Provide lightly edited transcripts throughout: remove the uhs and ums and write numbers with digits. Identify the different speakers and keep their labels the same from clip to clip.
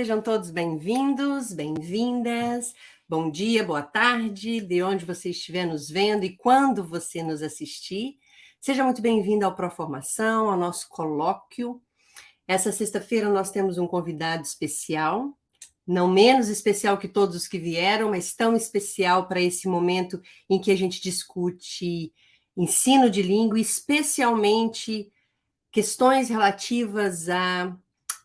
Speaker 1: sejam todos bem-vindos, bem-vindas. Bom dia, boa tarde, de onde você estiver nos vendo e quando você nos assistir. Seja muito bem-vindo ao Proformação, ao nosso colóquio. Essa sexta-feira nós temos um convidado especial, não menos especial que todos os que vieram, mas tão especial para esse momento em que a gente discute ensino de língua, especialmente questões relativas a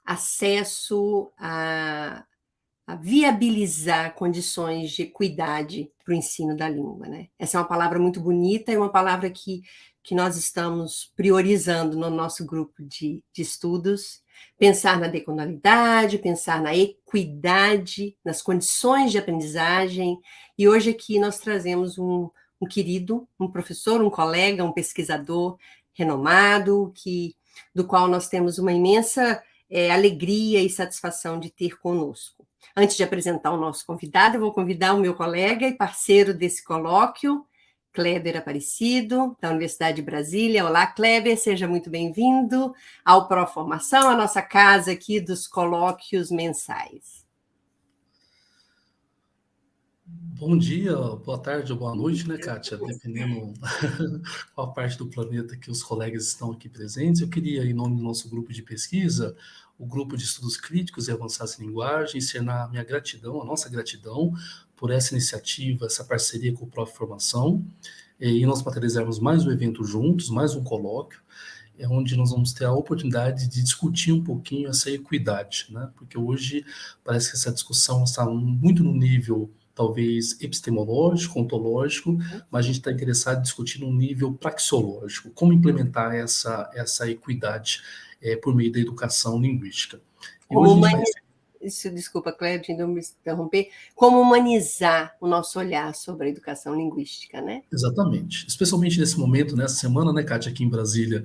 Speaker 1: acesso a viabilizar condições de equidade para o ensino da língua, né? Essa é uma palavra muito bonita e uma palavra que nós estamos priorizando no nosso grupo de estudos, pensar na decondalidade, pensar na equidade, nas condições de aprendizagem, e hoje aqui nós trazemos um querido, um professor, um colega, um pesquisador renomado, do qual nós temos uma imensa alegria e satisfação de ter conosco. Antes de apresentar o nosso convidado, eu vou convidar o meu colega e parceiro desse colóquio, Kleber Aparecido, da Universidade de Brasília. Olá, Kleber, seja muito bem-vindo ao Proformação, a nossa casa aqui dos colóquios mensais.
Speaker 2: Bom dia, boa tarde ou boa noite, né, Kátia? Dependendo qual parte do planeta que os colegas estão aqui presentes. Eu queria, em nome do nosso grupo de pesquisa, o grupo de estudos críticos e avançados em linguagem, externar a minha gratidão, a nossa gratidão por essa iniciativa, essa parceria com o Proformação, e nós materializarmos mais um evento juntos, mais um colóquio, onde nós vamos ter a oportunidade de discutir um pouquinho essa equidade, né? Porque hoje parece que essa discussão está muito no nível talvez epistemológico, ontológico, mas a gente está interessado em discutir num nível praxeológico, como implementar essa equidade por meio da educação linguística. E hoje a gente vai...
Speaker 1: Desculpa, Cléber, de não me interromper, como humanizar o nosso olhar sobre a educação linguística, né?
Speaker 2: Exatamente. Especialmente nesse momento, nessa semana, né, Kátia, aqui em Brasília,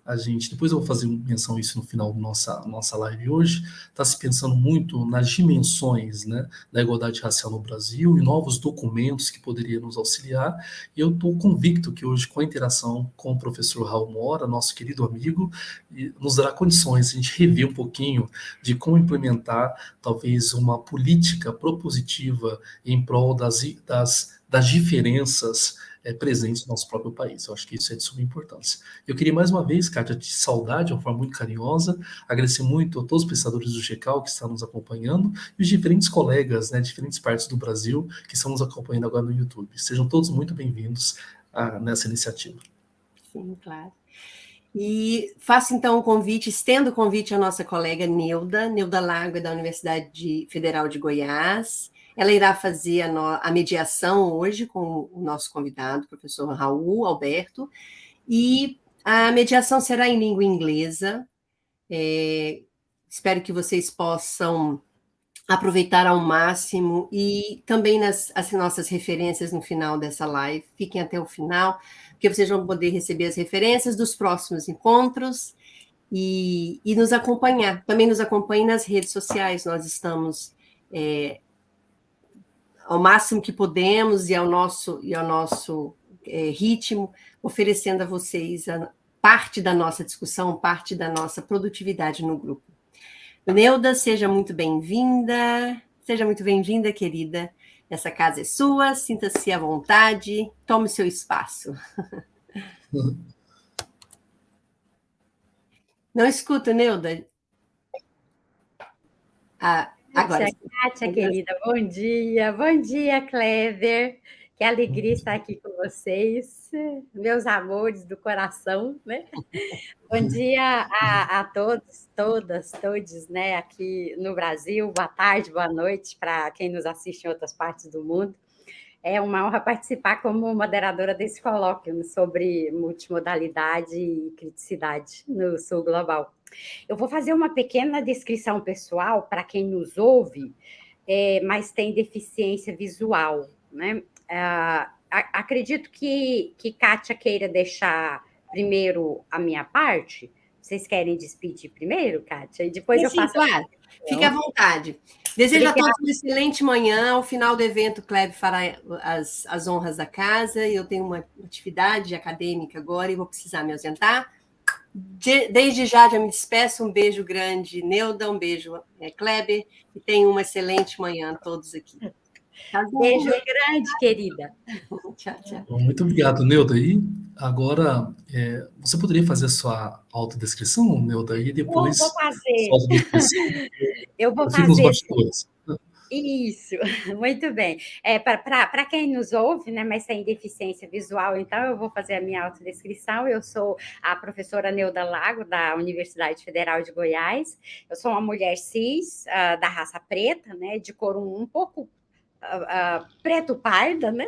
Speaker 2: a gente, depois eu vou fazer menção isso no final da nossa live hoje, está se pensando muito nas dimensões, né, da igualdade racial no Brasil e novos documentos que poderiam nos auxiliar. E eu estou convicto que hoje, com a interação com o professor Raul Mora, nosso querido amigo, nos dará condições de a gente rever um pouquinho de como implementar, talvez, uma política propositiva em prol das diferenças presentes no nosso próprio país. Eu acho que isso é de suma importância. Eu queria mais uma vez, Kátia, te saudar de uma forma muito carinhosa, agradecer muito a todos os pesquisadores do GECAL que estão nos acompanhando e os diferentes colegas, né, de diferentes partes do Brasil que estão nos acompanhando agora no YouTube. Sejam todos muito bem-vindos nessa iniciativa.
Speaker 1: Sim, claro. E faço então o convite, estendo o convite à nossa colega Neuda Lago, da Universidade Federal de Goiás. Ela irá fazer a mediação hoje com o nosso convidado, o professor Raul Alberto, e a mediação será em língua inglesa. Espero que vocês possam aproveitar ao máximo e também as nossas referências no final dessa live. Fiquem até o final, porque vocês vão poder receber as referências dos próximos encontros e nos acompanhar. Também nos acompanhem nas redes sociais. Nós estamos ao máximo que podemos e ao nosso ritmo, oferecendo a vocês parte da nossa discussão, parte da nossa produtividade no grupo. Neuda, seja muito bem-vinda, querida. Essa casa é sua, sinta-se à vontade, tome o seu espaço. Não escuto, Neuda?
Speaker 3: Agora. Kátia, querida, bom dia, Kleber, que alegria estar aqui com vocês, meus amores do coração, né? Bom dia a todos, todos, né, aqui no Brasil, boa tarde, boa noite para quem nos assiste em outras partes do mundo. É uma honra participar como moderadora desse colóquio sobre multimodalidade e criticidade no Sul Global. Eu vou fazer uma pequena descrição pessoal para quem nos ouve, mas tem deficiência visual, né? Acredito que Kátia queira deixar primeiro a minha parte. Vocês querem despedir primeiro, Kátia? E depois eu faço...
Speaker 1: Claro. Fique à vontade. Desejo a todos uma excelente manhã. Ao final do evento, o Kleber fará as honras da casa. Eu tenho uma atividade acadêmica agora e vou precisar me ausentar. Desde já me despeço, um beijo grande, Neuda, um beijo, Kleber, e tenham uma excelente manhã todos aqui.
Speaker 3: Beijo grande, querida.
Speaker 1: Tchau, tchau.
Speaker 2: Bom, muito obrigado, Neuda. E agora, você poderia fazer a sua autodescrição, Neuda, e depois
Speaker 3: Vou fazer.
Speaker 2: sua autodescrição.
Speaker 3: Eu vou
Speaker 2: fico nos
Speaker 3: fazer, sim.
Speaker 2: bastidores.
Speaker 3: Isso, muito bem. Para quem nos ouve, né, mas tem deficiência visual, então eu vou fazer a minha autodescrição. Eu sou a professora Neuda Lago, da Universidade Federal de Goiás. Eu sou uma mulher cis, da raça preta, né, de cor um pouco preto parda, né?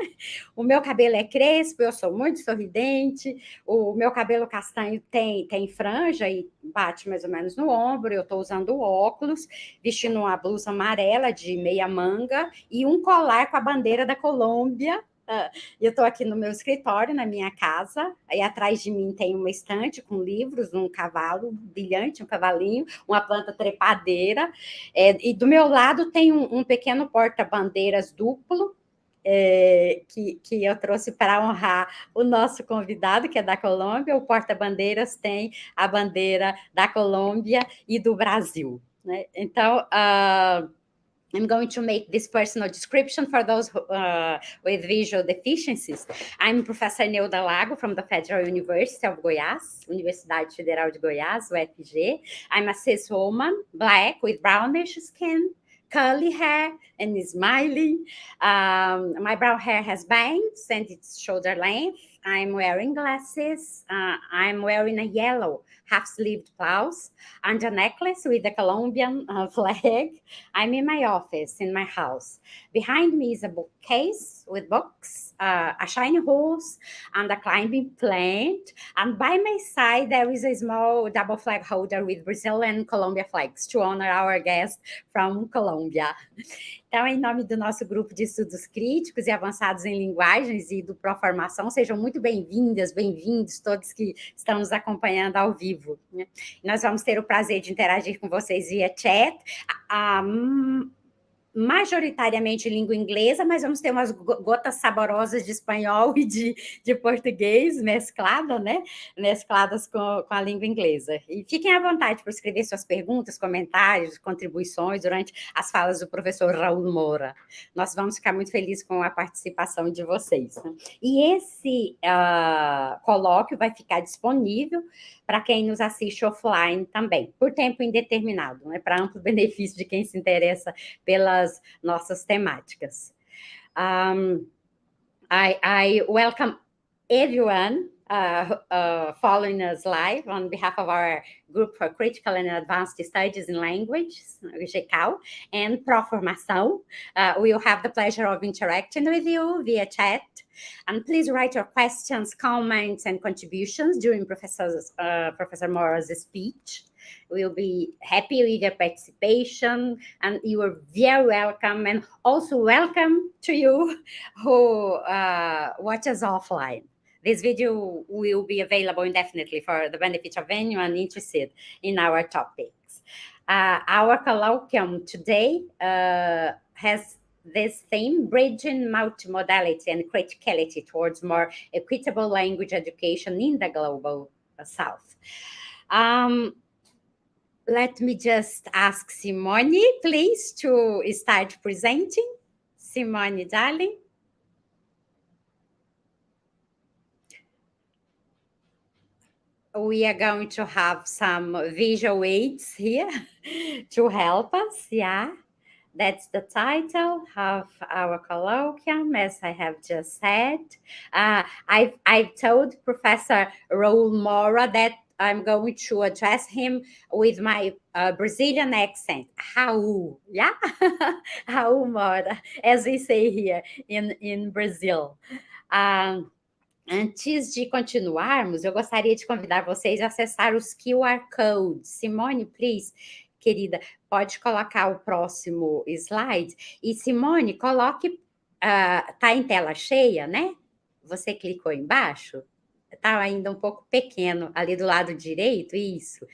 Speaker 3: O meu cabelo é crespo, eu sou muito sorridente, o meu cabelo castanho tem franja e bate mais ou menos no ombro, eu estou usando óculos, vestindo uma blusa amarela de meia manga e um colar com a bandeira da Colômbia. Eu estou aqui no meu escritório, na minha casa, aí atrás de mim tem uma estante com livros, um cavalo brilhante, um cavalinho, uma planta trepadeira, e do meu lado tem um pequeno porta-bandeiras duplo, que eu trouxe para honrar o nosso convidado, que é da Colômbia. O porta-bandeiras tem a bandeira da Colômbia e do Brasil, né? Então, I'm going to make this personal description for those with visual deficiencies. I'm Professor Neuda Lago from the Federal University of Goiás, Universidade Federal de Goiás, UFG. I'm a cis woman, black, with brownish skin, curly hair, and smiling. My brown hair has bangs and it's shoulder length. I'm wearing glasses. I'm wearing a yellow half-sleeved blouse and a necklace with the Colombian flag. I'm in my office, in my house. Behind me is a bookcase with books, a shiny horse, and a climbing plant. And by my side, there is a small double flag holder with Brazil and Colombia flags to honor our guest from Colombia. Então, em nome do nosso grupo de estudos críticos e avançados em linguagens e do Proformação, sejam muito bem-vindas, bem-vindos todos que estão nos acompanhando ao vivo, né? Nós vamos ter o prazer de interagir com vocês via chat, majoritariamente em língua inglesa, mas vamos ter umas gotas saborosas de espanhol e de português mescladas, né? Mescladas com a língua inglesa. E fiquem à vontade para escrever suas perguntas, comentários, contribuições durante as falas do professor Raúl Mora. Nós vamos ficar muito felizes com a participação de vocês, né? E esse colóquio vai ficar disponível para quem nos assiste offline também, por tempo indeterminado, né? Para amplo benefício de quem se interessa pelas nossas temáticas. I welcome everyone following us live on behalf of our Group for Critical and Advanced Studies in Language, GCAL, and Proformação. We'll have the pleasure of interacting with you via chat. And please write your questions, comments, and contributions during Professor Mora's speech. We'll be happy with your participation, and you are very welcome, and also welcome to you who watch us offline. This video will be available indefinitely for the benefit of anyone interested in our topics. Our colloquium today has this theme, bridging multimodality and criticality towards more equitable language education in the global South. Let me just ask Simone, please, to start presenting. Simone, darling. We are going to have some visual aids here to help us, yeah. That's the title of our colloquium, as I have just said. I've told Professor Raúl Mora that I'm going to address him with my Brazilian accent, Raul, yeah? Raul Mora, as we say here in Brazil. Antes de continuarmos, eu gostaria de convidar vocês a acessar os QR Codes. Simone, please, querida, pode colocar o próximo slide. E, Simone, coloque... Tá em tela cheia, né? Você clicou embaixo? Tá ainda um pouco pequeno, ali do lado direito, isso.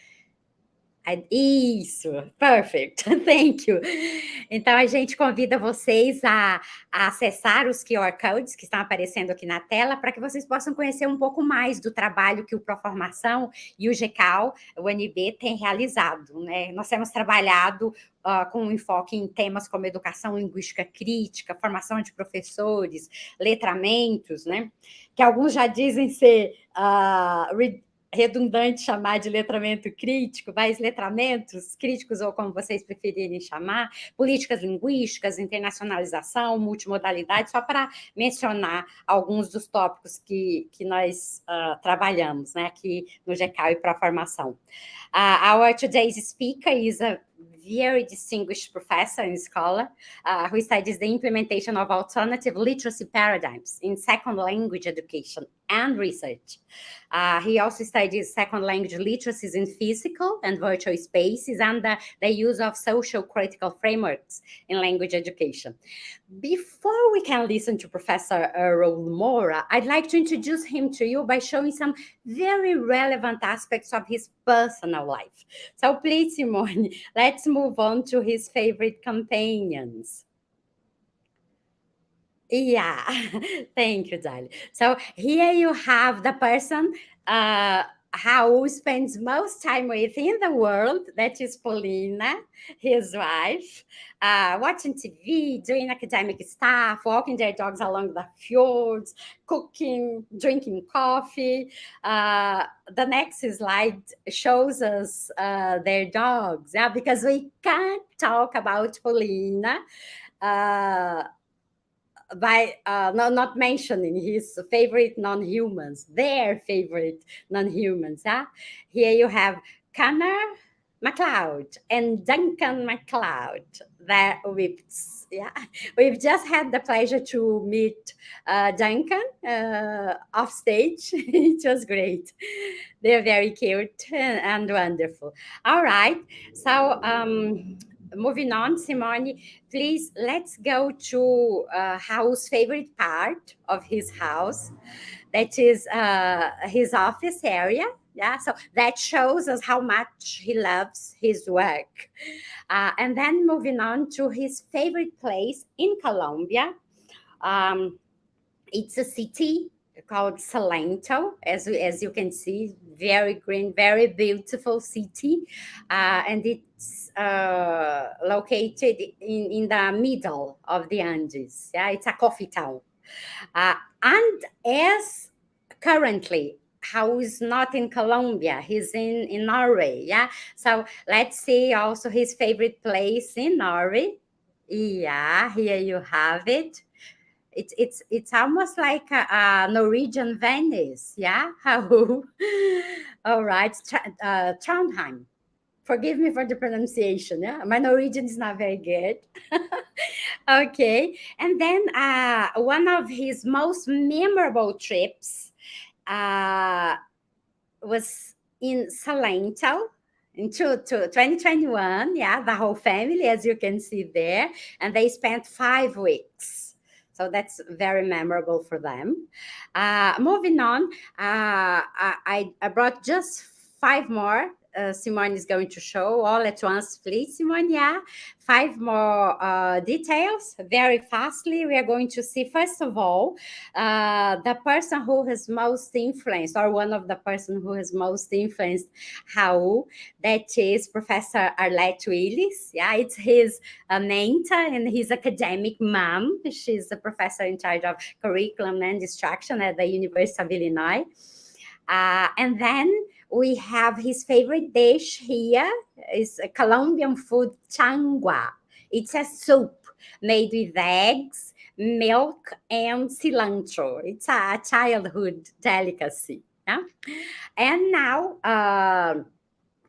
Speaker 3: Isso, perfect, thank you. Então, a gente convida vocês a acessar os QR Codes que estão aparecendo aqui na tela para que vocês possam conhecer um pouco mais do trabalho que o Proformação e o GECAL, o UNB, tem realizado, né? Nós temos trabalhado com um enfoque em temas como educação linguística crítica, formação de professores, letramentos, né? Que alguns já dizem ser redundante chamar de letramento crítico, mas letramentos críticos, ou como vocês preferirem chamar, políticas linguísticas, internacionalização, multimodalidade, só para mencionar alguns dos tópicos que nós trabalhamos, né, aqui no GECAL e para a formação. Our today's speaker is a very distinguished professor and scholar who studies the implementation of alternative literacy paradigms in second language education and research. He also studies second language literacies in physical and virtual spaces and the use of social critical frameworks in language education. Before we can listen to Professor Raúl Mora, I'd like to introduce him to you by showing some very relevant aspects of his personal life. So please, Simone, let's move on to his favorite companions. Yeah, thank you, darling. So here you have the person Raul spends most time with in the world, that is Paulina, his wife, watching TV, doing academic stuff, walking their dogs along the fjords, cooking, drinking coffee. The next slide shows us their dogs, yeah, because we can't talk about Paulina by not mentioning his favorite non-humans, their favorite non-humans. Here you have Connor MacLeod and Duncan MacLeod, their whips. Yeah, we've just had the pleasure to meet Duncan off stage. It was great. They're very cute and wonderful. All right, so moving on, Simone, please, let's go to Raul's favorite part of his house. That is his office area. Yeah, so that shows us how much he loves his work. And then moving on to his favorite place in Colombia. It's a city called Salento, as you can see, very green, very beautiful city. And it's located in the middle of the Andes. Yeah, it's a coffee town. And as currently, Raul is not in Colombia, he's in Norway. Yeah, so let's see also his favorite place in Norway. Yeah, here you have it. It's almost like a Norwegian Venice, yeah? All right, Trondheim. Forgive me for the pronunciation, yeah? My Norwegian is not very good. Okay, and then one of his most memorable trips was in Salento in 2021, yeah, the whole family, as you can see there, and they spent 5 weeks. So that's very memorable for them. Moving on, I brought just 5 more. Simone is going to show all at once, please, Simone. Yeah, 5 more details very fastly. We are going to see, first of all, the person who has most influenced, or one of the person who has most influenced Raul, that is Professor Arlette Willis. Yeah, it's his mentor and his academic mom. She's the professor in charge of curriculum and instruction at the University of Illinois. And then we have his favorite dish here is a Colombian food, changua. It's a soup made with eggs, milk, and cilantro. It's a childhood delicacy. Yeah? And now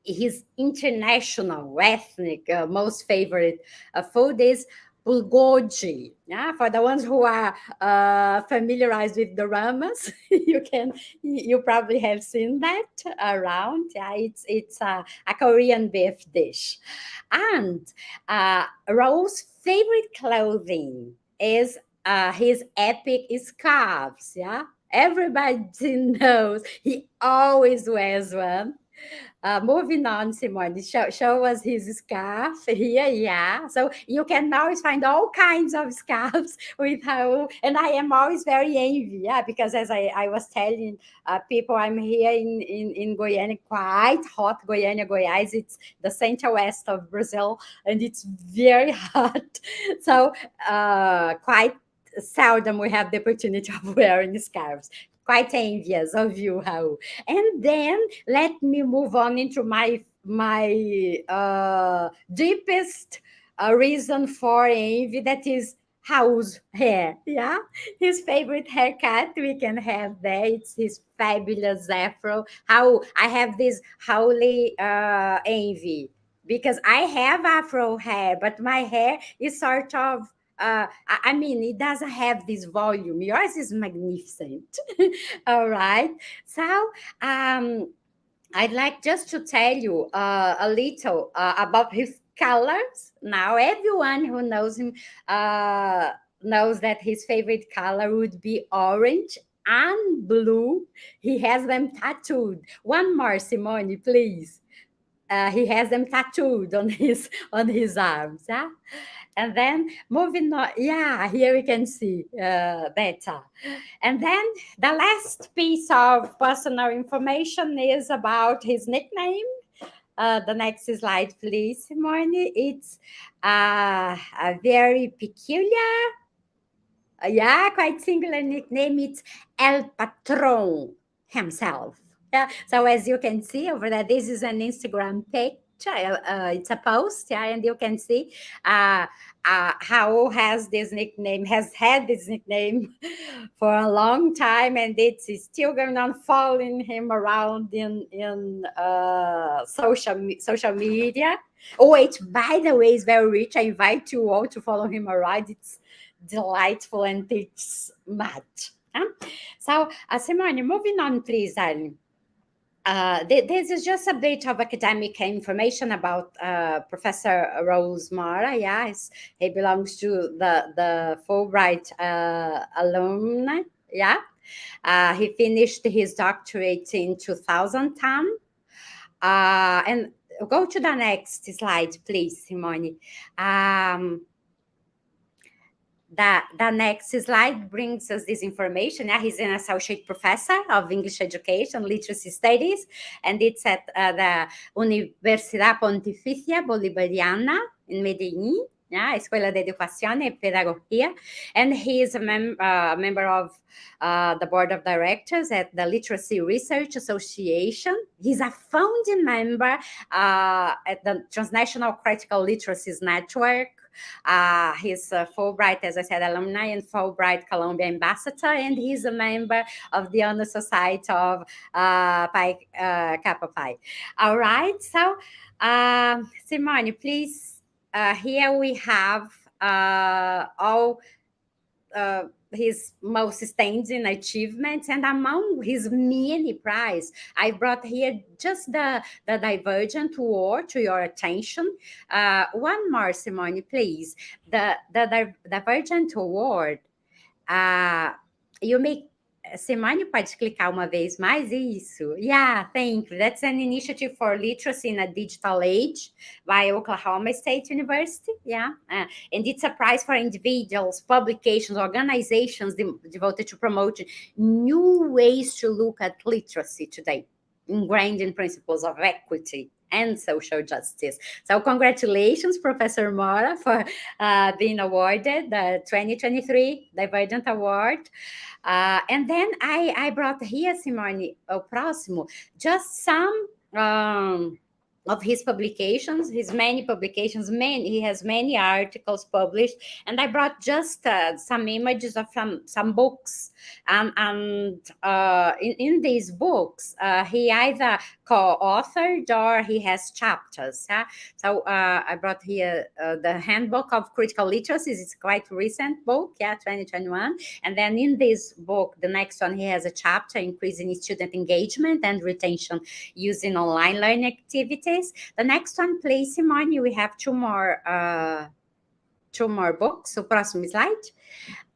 Speaker 3: his international ethnic most favorite food is bulgogi. Yeah, for the ones who are familiarized with the ramas, you probably have seen that around. Yeah, it's a Korean beef dish. And Raul's favorite clothing is his epic scarves. Yeah, everybody knows he always wears one. Moving on, Simone, show us his scarf here. Yeah, so you can always find all kinds of scarves with Raul, and I am always very envy, yeah, because as I was telling people, I'm here in Goiânia, quite hot. Goiânia, Goiás, it's the central west of Brazil, and it's very hot. So quite seldom we have the opportunity of wearing scarves. Quite envious of you, Raul. And then let me move on into my deepest reason for envy, that is Raul's hair. Yeah, his favorite haircut we can have there. It's his fabulous afro. Raul, I have this Rauli envy because I have afro hair, but my hair is sort of I mean, it doesn't have this volume. Yours is magnificent. All right. So I'd like just to tell you a little about his colors. Now, everyone who knows him knows that his favorite color would be orange and blue. He has them tattooed. One more, Simone, please. He has them tattooed on his arms. Yeah? And then moving on, yeah, here we can see better. And then the last piece of personal information is about his nickname. The next slide, please, Simone. It's a very peculiar, quite singular nickname. It's El Patron himself. Yeah. So as you can see over there, this is an Instagram picture. It's a post, yeah, and you can see Raul has had this nickname for a long time, and it's still going on following him around in social media. Oh, it, by the way, is very rich. I invite you all to follow him around. It's delightful and teaches much. So, Simone, moving on, please, darling. This is just a bit of academic information about Professor Raúl Mora. Yes, he belongs to the Fulbright alumni. Yeah, he finished his doctorate in 2010. And go to the next slide, please, Simone. The next slide brings us this information. Yeah, he's an associate professor of English education, literacy studies, and it's at the Universidad Pontificia Bolivariana in Medellín. Yeah, Escuela de Educación y Pedagogía, and he is a member of the board of directors at the Literacy Research Association. He's a founding member at the Transnational Critical Literacies Network. He's a Fulbright, as I said, alumni and Fulbright Columbia ambassador, and he's a member of the Honor Society of Pi Kappa Pi. All right, so Simone, please. Here we have all his most standing achievements, and among his many prizes, I brought here just the Divergent Award to your attention. One more, Simone, please. The Divergent Award. You may, Simone, pode clicar uma vez mais? Isso. Yeah, thank you. That's an initiative for literacy in a digital age by Oklahoma State University. Yeah. And it's a prize for individuals, publications, organizations devoted to promoting new ways to look at literacy today, ingrained in principles of equity and social justice. So congratulations, Professor Mora, for being awarded the 2023 Divergent Award. And then I brought here, Simone, o próximo, just some of his publications, his many publications. He has many articles published, and I brought just some images of some books. And in these books, he either co-authored or he has chapters. So I brought here the Handbook of Critical Literacies. It's quite recent book, 2021. And then in this book, the next one, he has a chapter, Increasing Student Engagement and Retention Using Online Learning Activities. The next one, please, Simone. We have two more books. So, próximo slide.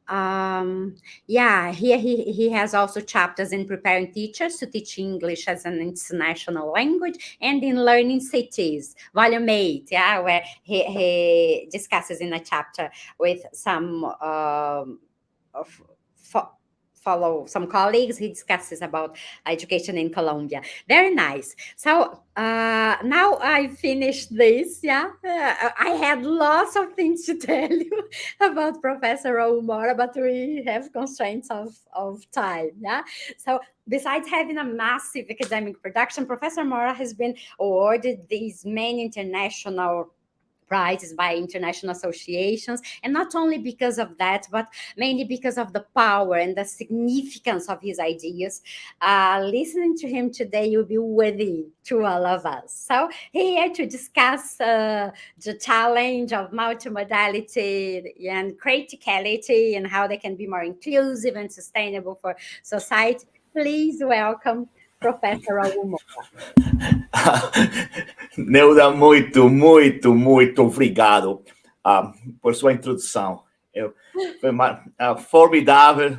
Speaker 3: Yeah, here he has also chapters in preparing teachers to teach English as an international language and in learning cities, volume 8, yeah, where he discusses in a chapter with some of follow some colleagues. He discusses about education in Colombia. Very nice. So now I finished this. Yeah, I had lots of things to tell you about Professor Raúl Mora, but we have constraints of time. Yeah. So besides having a massive academic production, Professor Mora has been awarded these many international prizes by international associations, and not only because of that, but mainly because of the power and the significance of his ideas. Listening to him today will be worthy to all of us. So here to discuss the challenge of multimodality and criticality and how they can be more inclusive and sustainable for society, please welcome Professor Raúl.
Speaker 4: Neuda, muito obrigado por sua introdução. Foi formidável,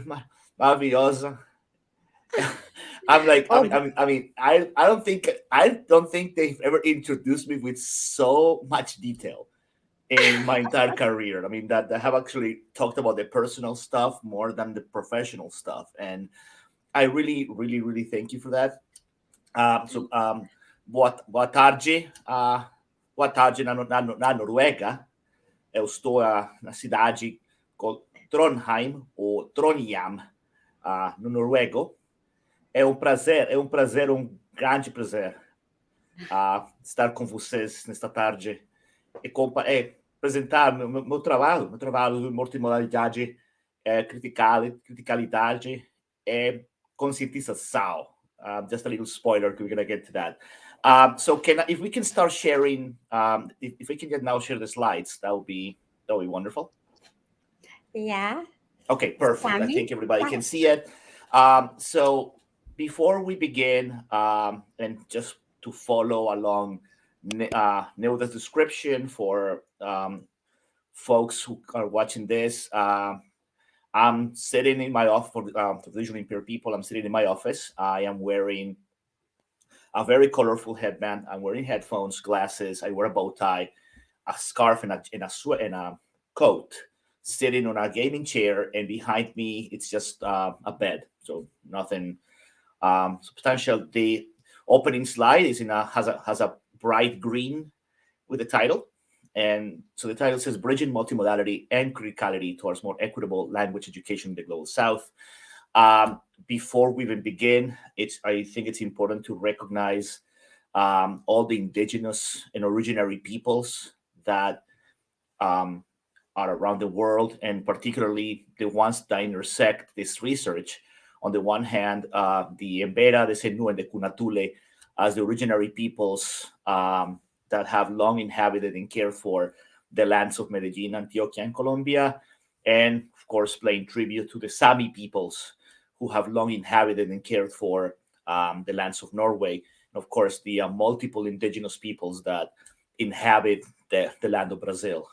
Speaker 4: maravilhosa. I don't think they've ever introduced me with so much detail in my entire career. I mean, that I have actually talked about the personal stuff more than the professional stuff, and I really thank you for that. Boa tarde. Boa tarde na Noruega. Eu estou na cidade de Trondheim, ou Trondheim, no noruego. É um grande prazer estar com vocês nesta tarde e apresentar meu trabalho de multimodalidade, criticalidade e conscientização. Just a little spoiler, we're going to get to that. So if we can start sharing, if we can now share the slides, that would be wonderful.
Speaker 3: Yeah.
Speaker 4: Okay, perfect. I think everybody can see it. So before we begin, and just to follow along Neuda's description for folks who are watching this, I'm sitting in my office for visually impaired people. I'm sitting in my office. I am wearing a very colorful headband. I'm wearing headphones, glasses. I wear a bow tie, a scarf, and a coat. Sitting on a gaming chair, and behind me it's just a bed. So nothing substantial. The opening slide has a bright green with the title. And so the title says Bridging Multimodality and Criticality Towards More Equitable Language Education in the Global South. Before we even begin, I think it's important to recognize all the indigenous and originary peoples that are around the world, and particularly the ones that intersect this research. On the one hand, the Embera, the Senu, and the Kunatule as the originary peoples that have long inhabited and cared for the lands of Medellin, Antioquia, and Colombia, and of course paying tribute to the Sami peoples who have long inhabited and cared for the lands of Norway, and of course the multiple indigenous peoples that inhabit the land of Brazil.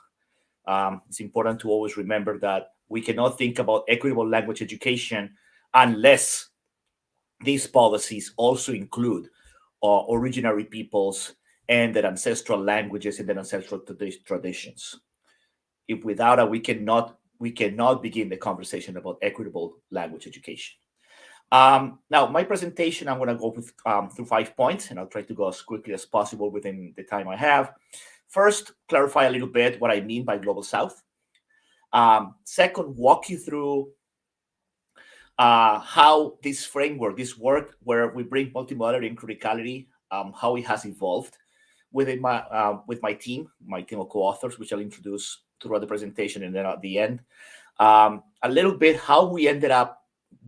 Speaker 4: It's important to always remember that we cannot think about equitable language education unless these policies also include originary peoples and their ancestral languages and their ancestral traditions. If without it, we cannot begin the conversation about equitable language education. Now, my presentation, I'm going to go through 5 points, and I'll try to go as quickly as possible within the time I have. First, clarify a little bit what I mean by Global South. Second, walk you through how this framework, this work where we bring multimodality and criticality, how it has evolved within with my team of co-authors, which I'll introduce throughout the presentation and then at the end. A little bit how we ended up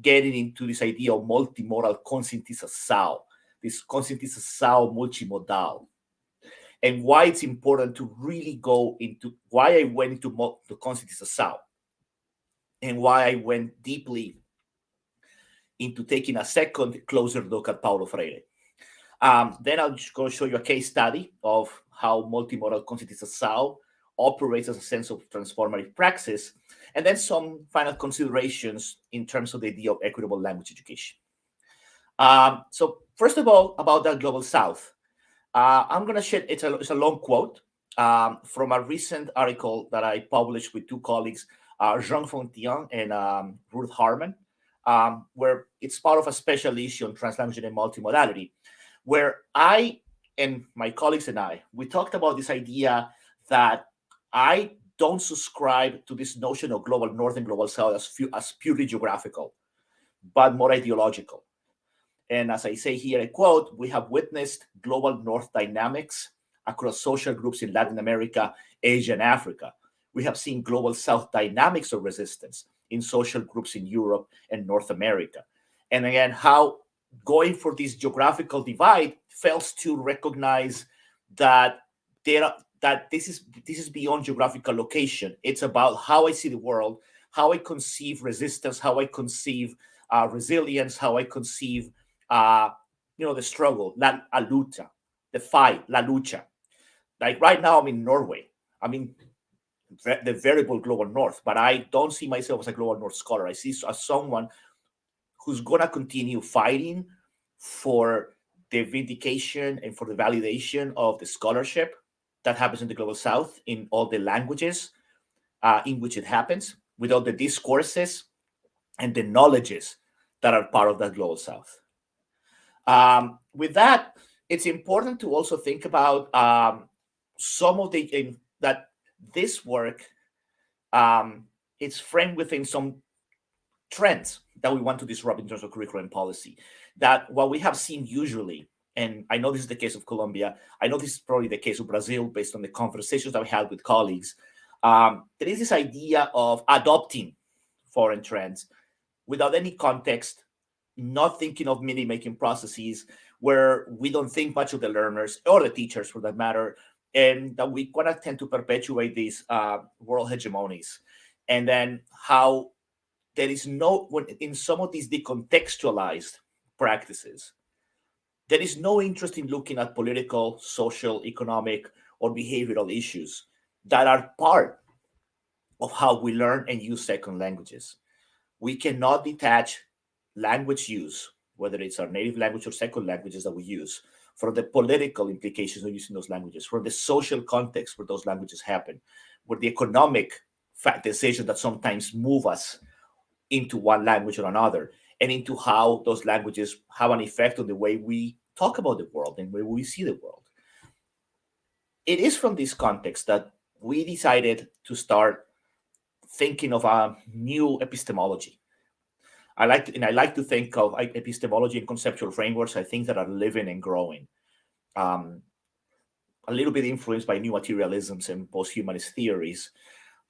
Speaker 4: getting into this idea of multimodal conscientização, this conscientização multimodal, and why it's important to really go into why I went into the conscientização and why I went deeply into taking a second closer look at Paulo Freire. Then I'll just go show you a case study of how multimodal conscientização operates as a sense of transformative praxis, and then some final considerations in terms of the idea of equitable language education. So first of all, about the Global South, I'm going to share, it's a long quote from a recent article that I published with two colleagues, Jean Fontian and Ruth Harman, where it's part of a special issue on translanguage and multimodality, where I and my colleagues and we talked about this idea that I don't subscribe to this notion of global north and global south as purely geographical, but more ideological. And as I say here, I quote, we have witnessed global north dynamics across social groups in Latin America, Asia, and Africa. We have seen global south dynamics of resistance in social groups in Europe and North America. And again, how going for this geographical divide fails to recognize that this is beyond geographical location. It's about how I see the world, how I conceive resistance, how I conceive resilience, how I conceive the struggle, la lucha, the fight, la lucha. Like right now, I'm in Norway. I mean, the variable global north, but I don't see myself as a global north scholar. I see as someone who's going to continue fighting for the vindication and for the validation of the scholarship that happens in the global south in all the languages in which it happens, with all the discourses and the knowledges that are part of that global south. With that, it's important to also think about some of that this work it's framed within some trends that we want to disrupt in terms of curriculum policy. That what we have seen usually, and I know this is the case of Colombia, I know this is probably the case of Brazil based on the conversations that we had with colleagues, there is this idea of adopting foreign trends without any context, not thinking of meaning-making processes, where we don't think much of the learners or the teachers for that matter, and that we want to tend to perpetuate these world hegemonies. And then how there is in some of these decontextualized practices, there is no interest in looking at political, social, economic, or behavioral issues that are part of how we learn and use second languages. We cannot detach language use, whether it's our native language or second languages that we use, from the political implications of using those languages, from the social context where those languages happen, where the economic decisions that sometimes move us into one language or another, and into how those languages have an effect on the way we talk about the world and the way we see the world. It is from this context that we decided to start thinking of a new epistemology. I like to think of epistemology and conceptual frameworks, I think, that are living and growing. A little bit influenced by new materialisms and post-humanist theories.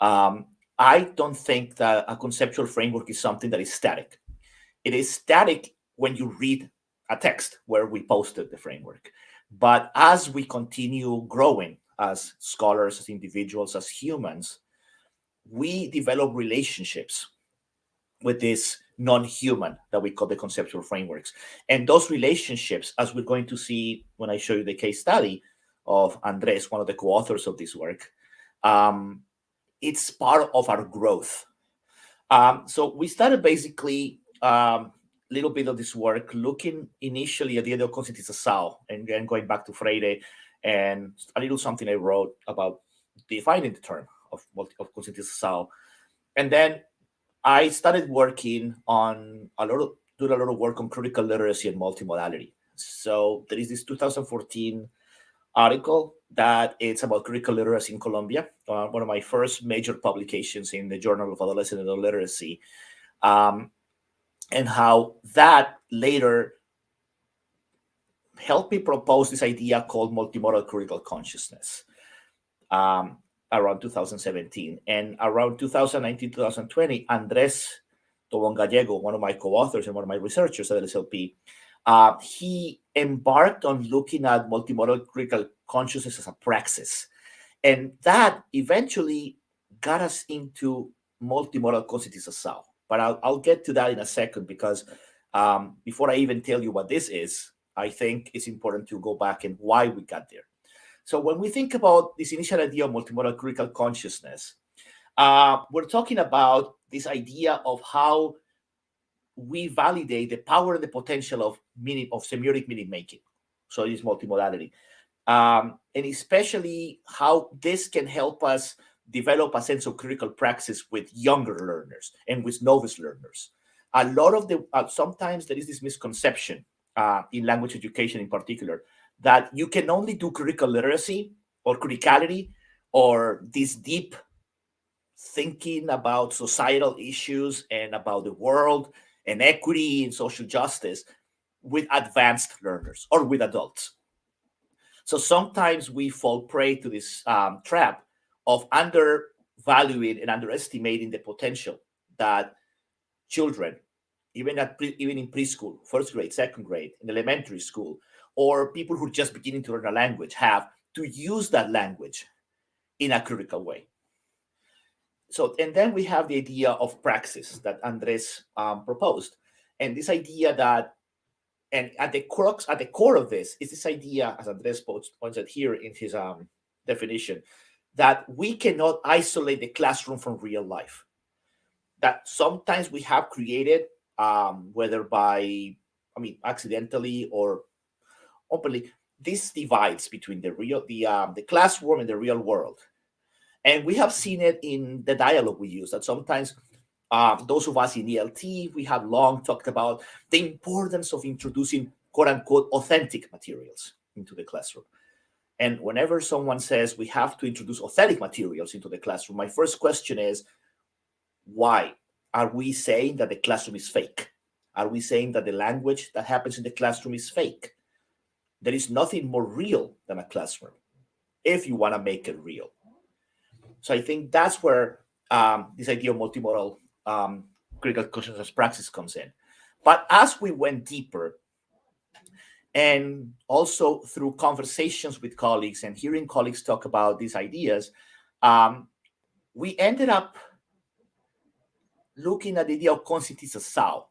Speaker 4: I don't think that a conceptual framework is something that is static. It is static when you read a text where we posted the framework. But as we continue growing as scholars, as individuals, as humans, we develop relationships with this non-human that we call the conceptual frameworks. And those relationships, as we're going to see when I show you the case study of Andres, one of the co-authors of this work, it's part of our growth. So we started basically a little bit of this work looking initially at the idea of conscientização, and then going back to Freire and a little something I wrote about defining the term of conscientização. And then I started working on doing a lot of work on critical literacy and multimodality. So there is this 2014 article that it's about critical literacy in Colombia, one of my first major publications in the Journal of Adolescent and Adult Literacy, and how that later helped me propose this idea called multimodal critical consciousness around 2017. And around 2019, 2020, Andres Tobón Gallego, one of my co-authors and one of my researchers at LSLP, he embarked on looking at multimodal critical consciousness as a praxis. And that eventually got us into multimodal conscientização. But I'll get to that in a second, because before I even tell you what this is, I think it's important to go back and why we got there. So when we think about this initial idea of multimodal critical consciousness, we're talking about this idea of how we validate the power and the potential of semiotic meaning making. So it is multimodality. And especially how this can help us develop a sense of critical praxis with younger learners and with novice learners. A lot of sometimes there is this misconception in language education in particular, that you can only do critical literacy or criticality or this deep thinking about societal issues and about the world and equity and social justice with advanced learners or with adults. So sometimes we fall prey to this trap of undervaluing and underestimating the potential that children, even in preschool, first grade, second grade, in elementary school, or people who are just beginning to learn a language have to use that language in a critical way. So, and then we have the idea of praxis that Andres proposed. And this idea that, and at the core of this is this idea, as Andres points out here in his definition, that we cannot isolate the classroom from real life. That sometimes we have created, whether accidentally or openly, these divides between the classroom and the real world. And we have seen it in the dialogue we use, that sometimes those of us in ELT, we have long talked about the importance of introducing quote unquote authentic materials into the classroom. And whenever someone says we have to introduce authentic materials into the classroom, my first question is, why? Are we saying that the classroom is fake? Are we saying that the language that happens in the classroom is fake? There is nothing more real than a classroom, if you want to make it real. So I think that's where this idea of multimodal critical consciousness praxis comes in. But as we went deeper, and also through conversations with colleagues and hearing colleagues talk about these ideas, we ended up looking at the idea of conscientização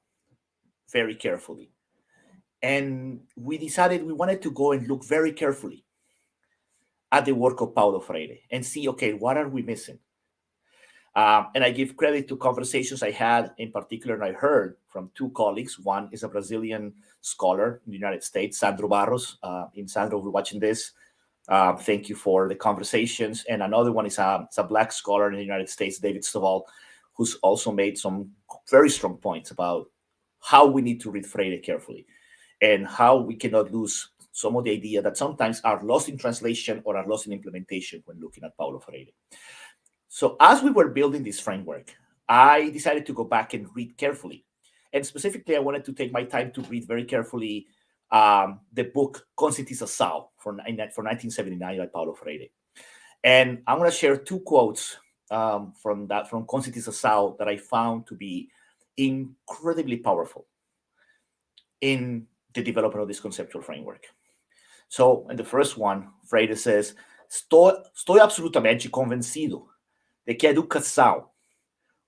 Speaker 4: very carefully. And we decided we wanted to go and look very carefully at the work of Paulo Freire and see, okay, what are we missing? And I give credit to conversations I had, in particular, and I heard from two colleagues. One is a Brazilian scholar in the United States, Sandro Barros. Sandro, if you're watching this, thank you for the conversations. And another one is a Black scholar in the United States, David Stovall, who's also made some very strong points about how we need to read Freire carefully and how we cannot lose some of the idea that sometimes are lost in translation or are lost in implementation when looking at Paulo Freire. So as we were building this framework, I decided to go back and read carefully. And specifically, I wanted to take my time to read very carefully the book Conscientização from 1979 by Paulo Freire. And I'm going to share two quotes from Conscientização that I found to be incredibly powerful in the development of this conceptual framework. So in the first one, Freire says, Estou absolutamente convencido de que a educação,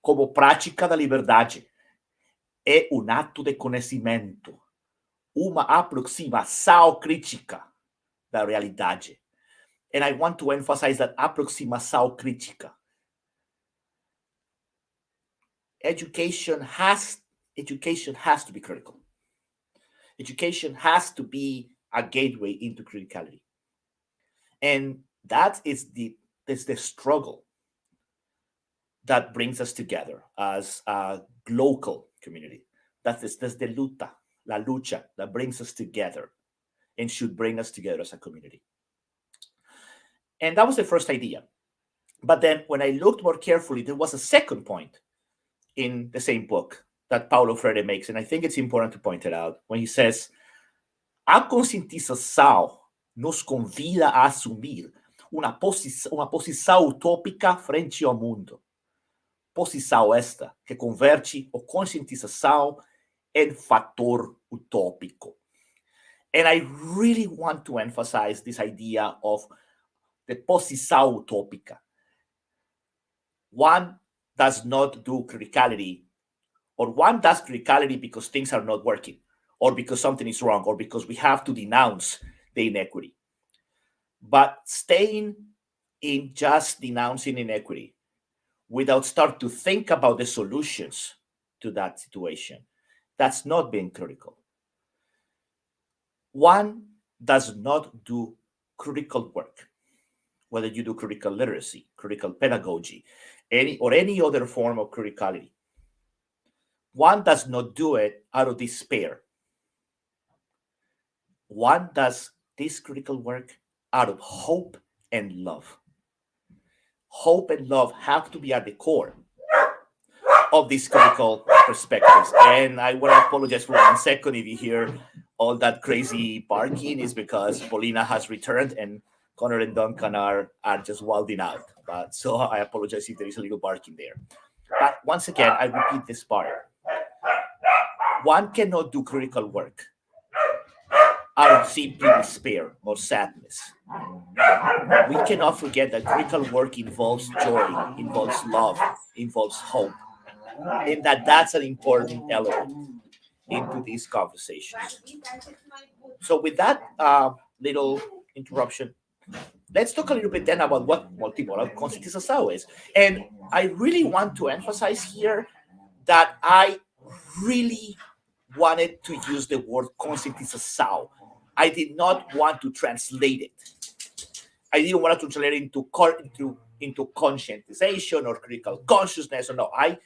Speaker 4: como prática da liberdade, é ato de conhecimento, uma aproximação crítica da realidade. And I want to emphasize that aproximação crítica. Education has to be critical. Education has to be a gateway into criticality. And that is the struggle that brings us together as a local community. That's the la lucha that brings us together and should bring us together as a community. And that was the first idea. But then when I looked more carefully, there was a second point in the same book that Paulo Freire makes, and I think it's important to point it out, when he says, a conscientização nos convida a assumir uma posição utópica frente ao mundo. Posição esta que converte a conscientização em fator utópico. And I really want to emphasize this idea of the posição utópica. One does not do criticality, or one does criticality because things are not working, or because something is wrong, or because we have to denounce the inequity. But staying in just denouncing inequity without start to think about the solutions to that situation, that's not being critical. One does not do critical work, whether you do critical literacy, critical pedagogy, any other form of criticality. One does not do it out of despair. One does this critical work out of hope and love. Hope and love have to be at the core of these critical perspectives. And I want to apologize for 1 second if you hear all that crazy barking, is because Paulina has returned and Connor and Duncan are just wilding out. But so I apologize if there is a little barking there. But once again, I repeat this part. One cannot do critical work out of simply despair or sadness. We cannot forget that critical work involves joy, involves love, involves hope, and that's an important element into these conversations. So with that little interruption, let's talk a little bit then about what multimodal conscientização is. And I really want to emphasize here that I really wanted to use the word conscientização. I did not want to translate it. I didn't want to translate it into conscientization or critical consciousness. Or no, I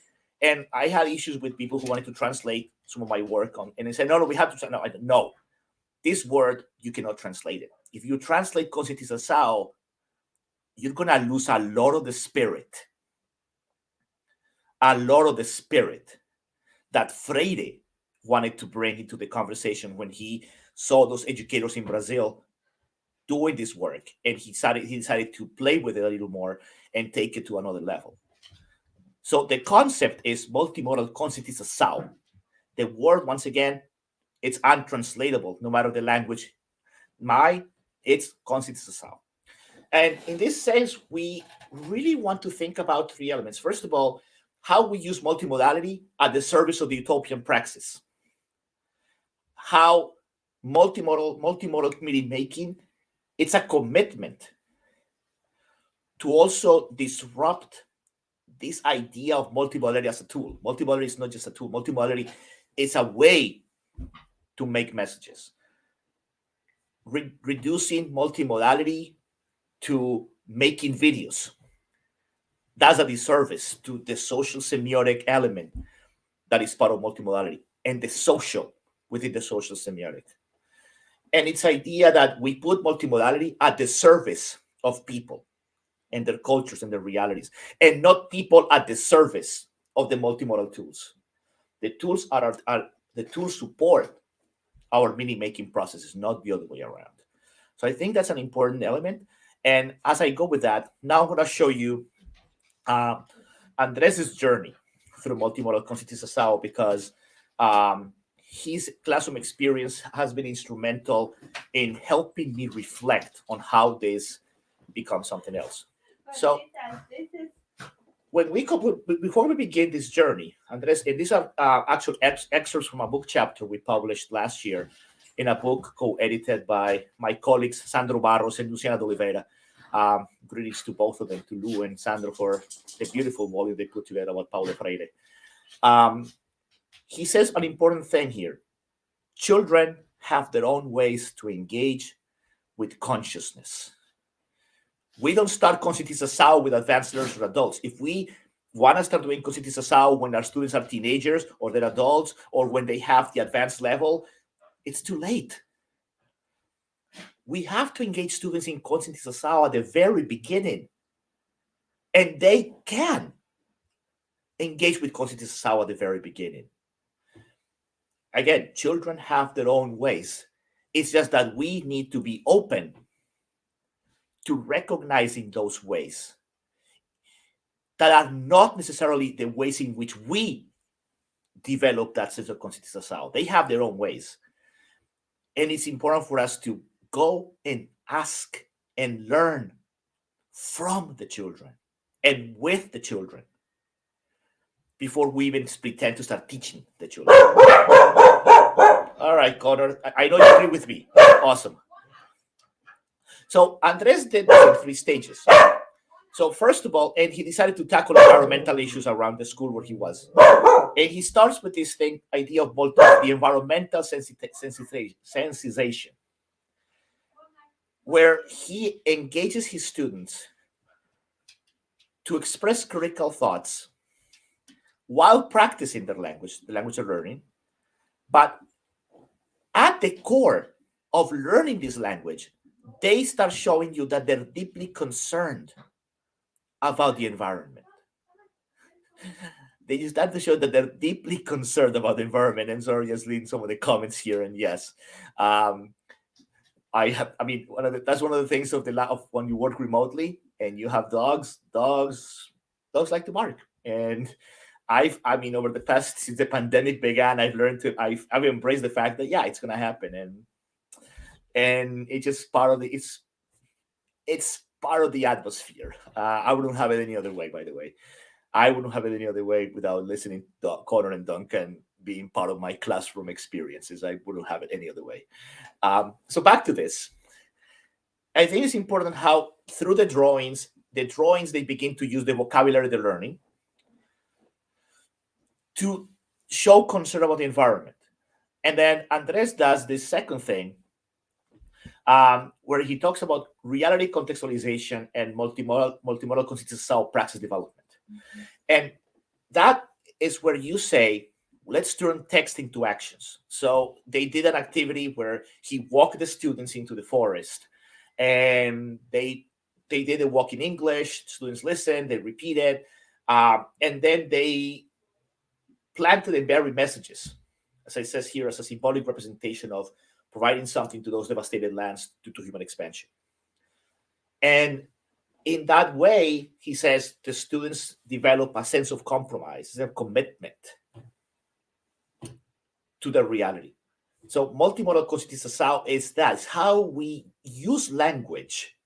Speaker 4: had issues with people who wanted to translate some of my work on, and they said, no, we have to say, no, I don't know. This word, you cannot translate it. If you translate conscientização, you're going to lose a lot of the spirit. A lot of the spirit that Freire wanted to bring into the conversation when he saw those educators in Brazil doing this work, and he decided to play with it a little more and take it to another level. So the concept is multimodal conscientização. The word, once again, it's untranslatable, no matter the language. It's conscientização. And in this sense, we really want to think about 3 elements. First of all, how we use multimodality at the service of the utopian praxis. How multimodal community making, it's a commitment to also disrupt this idea of multimodality as a tool. Multimodality is not just a tool. Multimodality is a way to make messages. Reducing multimodality to making videos, that's a disservice to the social semiotic element that is part of multimodality and the social within the social semiotic. And it's idea that we put multimodality at the service of people and their cultures and their realities, and not people at the service of the multimodal tools. The tools the tools support our meaning-making processes, not the other way around. So I think that's an important element. And as I go with that, now I'm going to show you Andres' journey through multimodal conscientização, because his classroom experience has been instrumental in helping me reflect on how this becomes something else. So when before we begin this journey, Andres, and these are actual excerpts from a book chapter we published last year in a book co-edited by my colleagues Sandro Barros and Luciana de Oliveira. Greetings to both of them, to Lu and Sandro, for the beautiful volume they put together about Paulo Freire. He says an important thing here. Children have their own ways to engage with consciousness. We don't start conscientização with advanced learners or adults. If we want to start doing conscientização when our students are teenagers or they're adults, or when they have the advanced level, it's too late. We have to engage students in conscientização at the very beginning. And they can engage with conscientização at the very beginning. Again, children have their own ways. It's just that we need to be open to recognizing those ways that are not necessarily the ways in which we develop that sense of conscientização. They have their own ways. And it's important for us to go and ask and learn from the children and with the children before we even pretend to start teaching the children. All right, Connor, I know you agree with me. Awesome. So Andres did this in 3 stages. So first of all, and he decided to tackle environmental issues around the school where he was. And he starts with this idea of the environmental sensitization, where he engages his students to express critical thoughts while practicing their language, the language they're learning. But at the core of learning this language, they start showing you that they're deeply concerned about the environment. They start to show that they're deeply concerned about the environment. And sorry, just reading some of the comments here. And yes, that's one of the things of when you work remotely and you have dogs like to bark. And over the past, since the pandemic began, I've embraced the fact that, yeah, it's going to happen. And it's just part of it's part of the atmosphere. I wouldn't have it any other way, by the way. I wouldn't have it any other way without listening to Connor and Duncan being part of my classroom experiences. I wouldn't have it any other way. So back to this. I think it's important how through the drawings, they begin to use the vocabulary they're learning to show concern about the environment. And then Andres does this second thing, where he talks about reality contextualization and multimodal consistent praxis development. Mm-hmm. And that is where you say, let's turn text into actions. So they did an activity where he walked the students into the forest, and they did a walk in English. Students listened, they repeated, and then they planted and buried messages, as it says here, as a symbolic representation of providing something to those devastated lands due to human expansion. And in that way, he says the students develop a sense of compromise, a commitment to the reality. So multimodal conscientização is that. It's how we use language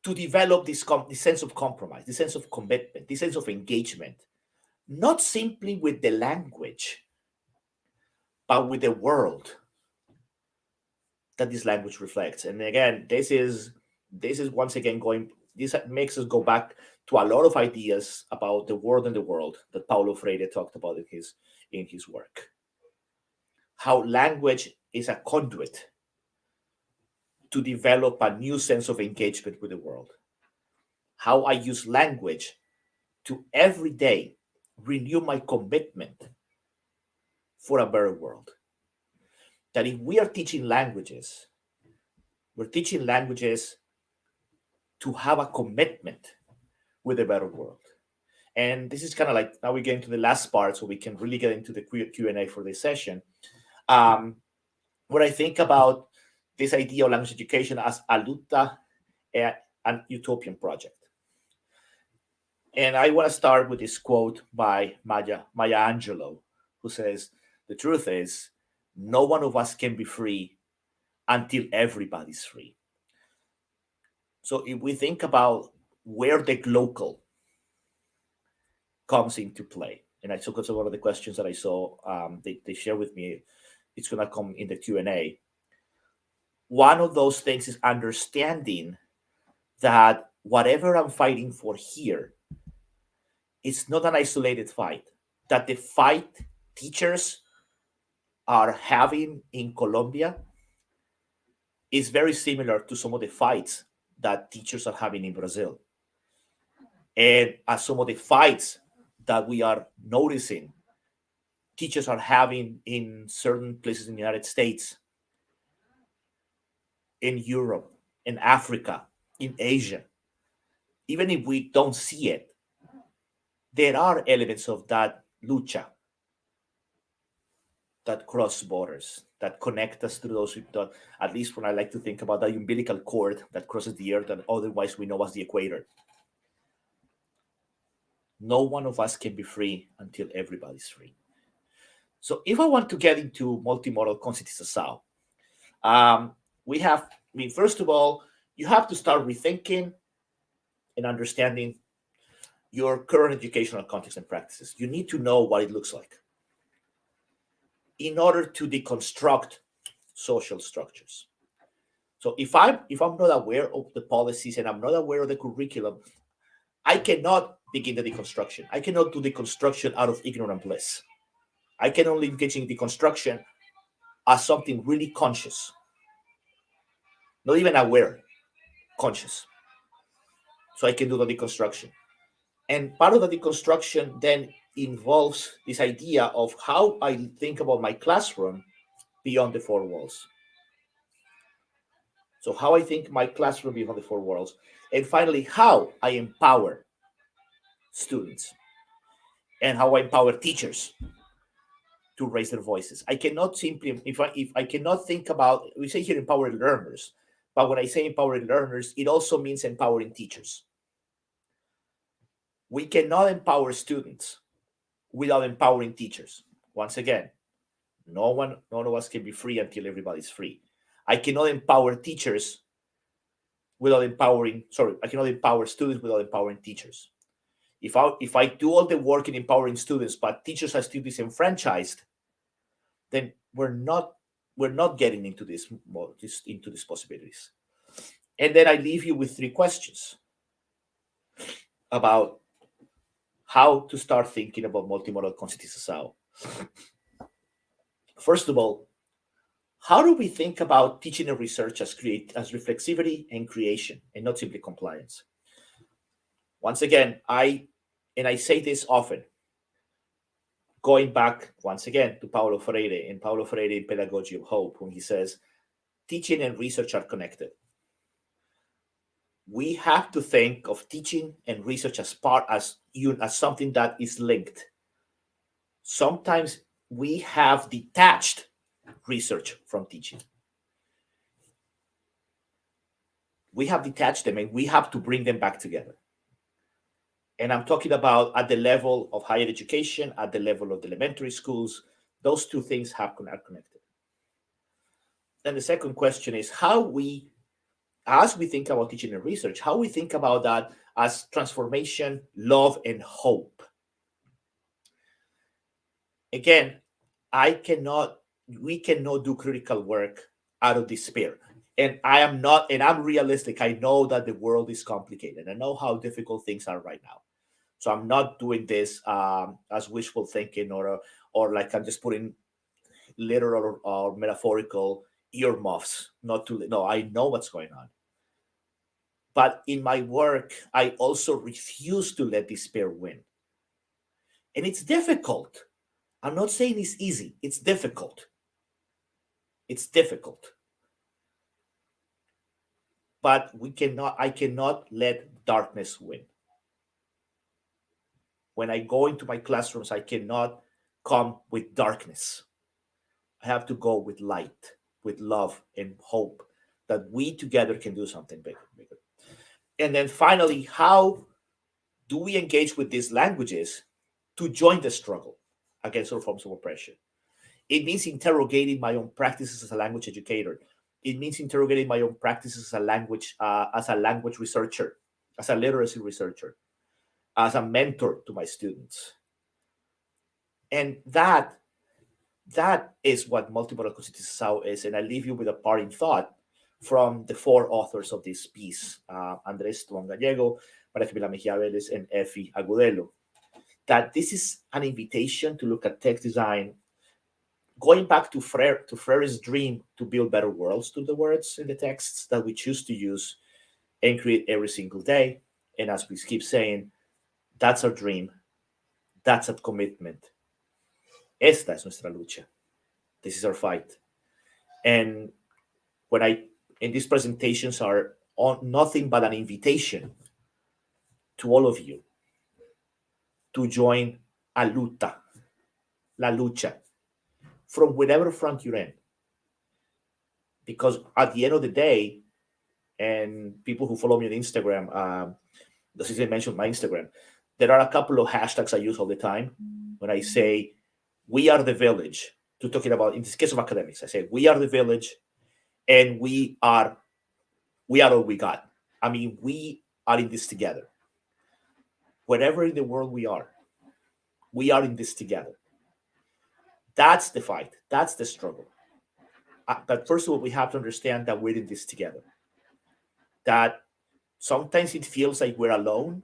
Speaker 4: to develop this sense of compromise, this sense of commitment, this sense of engagement, not simply with the language, but with the world that this language reflects. And again, this is once again this makes us go back to a lot of ideas about the world and the world that Paulo Freire talked about in his work. How language is a conduit to develop a new sense of engagement with the world. How I use language to every day renew my commitment for a better world. That if we are teaching languages, we're teaching languages to have a commitment with a better world. And this is kind of like, now we get into the last part, so we can really get into the Q&A for this session, where I think about this idea of language education as a luta, an utopian project. And I want to start with this quote by Maya Angelou, who says, the truth is, no one of us can be free until everybody's free. So if we think about where the local comes into play, and I took one of the questions that I saw they share with me, it's going to come in the Q&A. One of those things is understanding that whatever I'm fighting for here, it's not an isolated fight, that the fight teachers are having in Colombia is very similar to some of the fights that teachers are having in Brazil. And as some of the fights that we are noticing teachers are having in certain places in the United States, in Europe, in Africa, in Asia, even if we don't see it, there are elements of that lucha that cross borders, that connect us to those, at least when I like to think about the umbilical cord that crosses the earth and otherwise we know as the equator. No one of us can be free until everybody's free. So if I want to get into multimodal conscientização, first of all, you have to start rethinking and understanding your current educational context and practices. You need to know what it looks like in order to deconstruct social structures. So if I'm not aware of the policies and I'm not aware of the curriculum, I cannot begin the deconstruction. I cannot do deconstruction out of ignorant bliss. I can only engage in deconstruction as something really conscious, not even aware, conscious. So I can do the deconstruction. And part of the deconstruction then involves this idea of how I think about my classroom beyond the four walls. So how I think my classroom beyond the four walls. And finally, how I empower students and how I empower teachers to raise their voices. I cannot simply, if I cannot think about, we say here empower learners, but when I say empowering learners, it also means empowering teachers. We cannot empower students without empowering teachers. Once again, none of us can be free until everybody's free. I cannot empower teachers without empowering, I cannot empower students without empowering teachers. If I do all the work in empowering students, but teachers are still disenfranchised, then we're not getting into these possibilities. And then I leave you with 3 questions about how to start thinking about multimodal conscientização. First of all, how do we think about teaching and research as reflexivity and creation, and not simply compliance? Once again, I say this often, going back once again to Paulo Freire in Pedagogy of Hope, when he says, teaching and research are connected. We have to think of teaching and research as something that is linked. Sometimes we have detached research from teaching. We have detached them, and we have to bring them back together. And I'm talking about at the level of higher education, at the level of the elementary schools. Those 2 things are connected. And the second question is as we think about teaching and research, how we think about that as transformation, love, and hope. Again, we cannot do critical work out of despair. And I'm realistic. I know that the world is complicated. I know how difficult things are right now. So I'm not doing this as wishful thinking or like I'm just putting literal or metaphorical earmuffs. No, I know what's going on. But in my work, I also refuse to let despair win. And it's difficult. I'm not saying it's easy. It's difficult. It's difficult. But I cannot let darkness win. When I go into my classrooms, I cannot come with darkness. I have to go with light, with love and hope that we together can do something bigger. And then finally, how do we engage with these languages to join the struggle against all forms of oppression? It means interrogating my own practices as a language educator. It means interrogating my own practices as a language researcher, as a literacy researcher, as a mentor to my students. And that is what multimodal conscientização is. And I leave you with a parting thought from the 4 authors of this piece, Andrés Tuan Gallego, María Camila Mejía Vélez, and Effie Agudelo, that this is an invitation to look at text design, going back to Freire's dream to build better worlds to the words in the texts that we choose to use and create every single day. And as we keep saying, that's our dream. That's a commitment. Esta es nuestra lucha. This is our fight. And these presentations are nothing but an invitation to all of you to join a luta, la lucha, from whatever front you're in. Because at the end of the day, and people who follow me on Instagram, since I mentioned my Instagram, there are a couple of hashtags I use all the time when I say, we are the village, to talking about, in this case of academics, I say, we are the village, and we are all we got. I mean, we are in this together. Wherever in the world we are in this together. That's the fight. That's the struggle. but first of all, we have to understand that we're in this together. That sometimes it feels like we're alone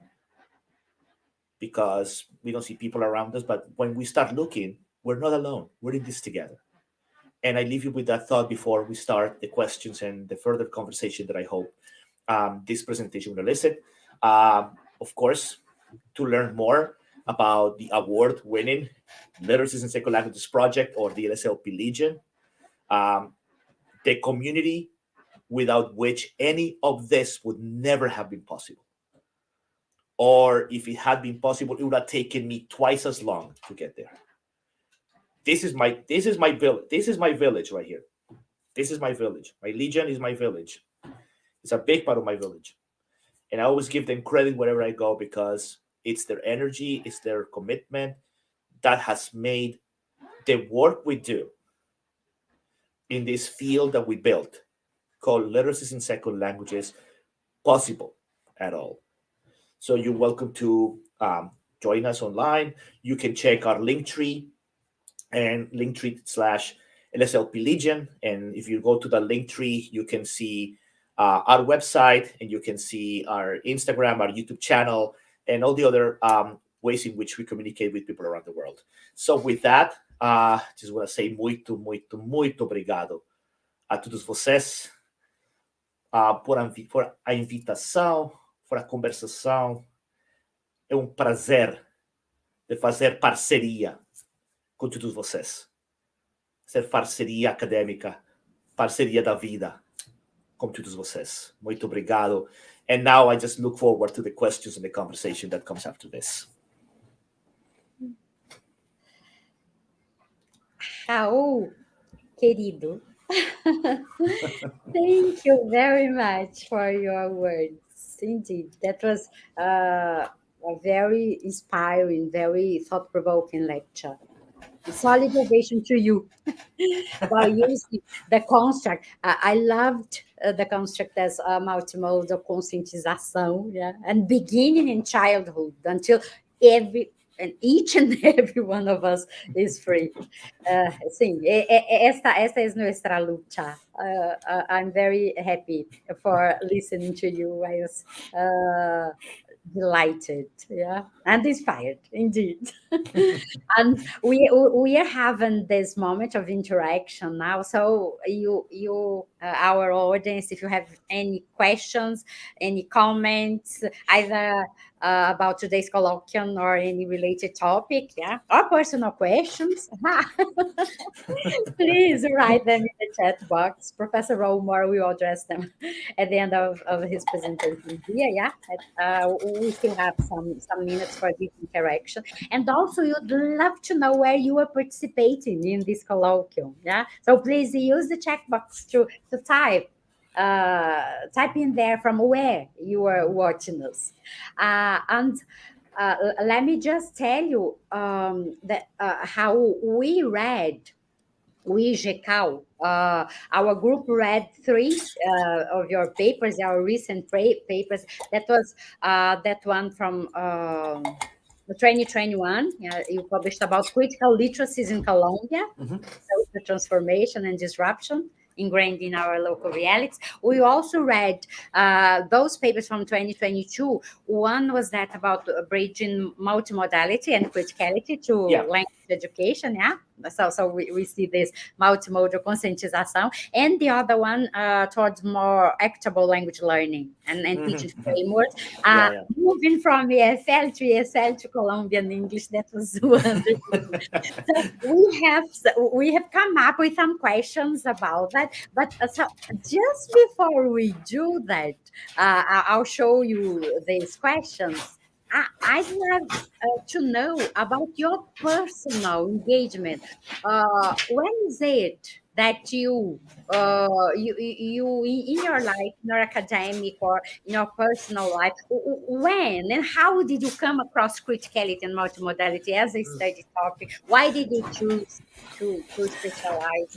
Speaker 4: because we don't see people around us. But when we start looking, we're not alone. We're in this together. And I leave you with that thought before we start the questions and the further conversation that I hope this presentation will elicit. Of course, to learn more about the award-winning Literacies in Second Languages Project, or the LSLP Legion, the community without which any of this would never have been possible. Or if it had been possible, it would have taken me twice as long to get there. This is my village. This is my village right here. This is my village. My Legion is my village. It's a big part of my village. And I always give them credit wherever I go, because it's their energy, it's their commitment that has made the work we do in this field that we built, called Literacies in Second Languages, possible at all. So you're welcome to join us online. You can check our Linktree and Linktree/LSLP Legion. And if you go to the Linktree, you can see our website, and you can see our Instagram, our YouTube channel, and all the other ways in which we communicate with people around the world. So with that, just want to say muito obrigado a todos vocês por a invitação, por a conversação. É prazer de fazer parceria com todos vocês. Ser parceria acadêmica, parceria da vida com todos vocês. Muito obrigado. And now I just look forward to the questions and the conversation that comes after this.
Speaker 3: Raul, querido, thank you very much for your words. Indeed, that was a very inspiring, very thought-provoking lecture. A solid ovation to you. While using the construct, I loved the construct as multimodal conscientização, yeah, and beginning in childhood until each and every one of us is free. Sim, esta es nuestra lucha. I'm very happy for listening to you. I was delighted, yeah, and inspired, indeed. And we are having this moment of interaction now. So you our audience, if you have any questions, any comments, either about today's colloquium or any related topic, yeah, or personal questions, please write them in the chat box. Professor Raúl will address them at the end of his presentation here, yeah. We still have some minutes for this interaction. And also, you'd love to know where you are participating in this colloquium, yeah. So please use the chat box to type in there from where you are watching us. And let me just tell you that how we GECAL, our group read 3 of your papers, our recent papers. That was that one from 2021. You published about critical literacies in Colombia, social transformation and disruption ingrained in our local realities. We also read those papers from 2022. One was that about bridging multimodality and criticality to language education, yeah. So we see this multimodal conscientização, and the other one towards more equitable language learning and teaching frameworks. Moving from ESL to ESL to Colombian English, that was wonderful. So we have come up with some questions about that, but so just before we do that, I'll show you these questions. I'd love to know about your personal engagement. When is it that you in your life, in your academic or in your personal life, when and how did you come across criticality and multimodality as a study topic? Why did you choose to specialize?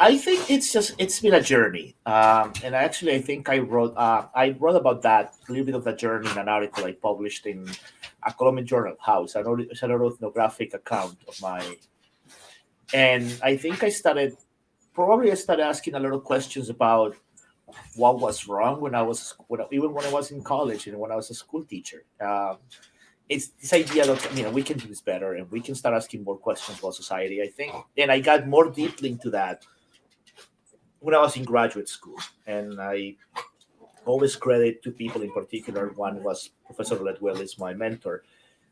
Speaker 4: I think it's been a journey, and actually I think I wrote about that, a little bit of that journey in an article I published in a Colombian journal, House, an ethnographic account of my. And I think I started probably I started asking a lot of questions about what was wrong even when I was in college and when I was a school teacher. It's this idea that we can do this better and we can start asking more questions about society, I think. And I got more deeply into that when I was in graduate school. And I always credit two people in particular. One was Professor Letwell, is my mentor,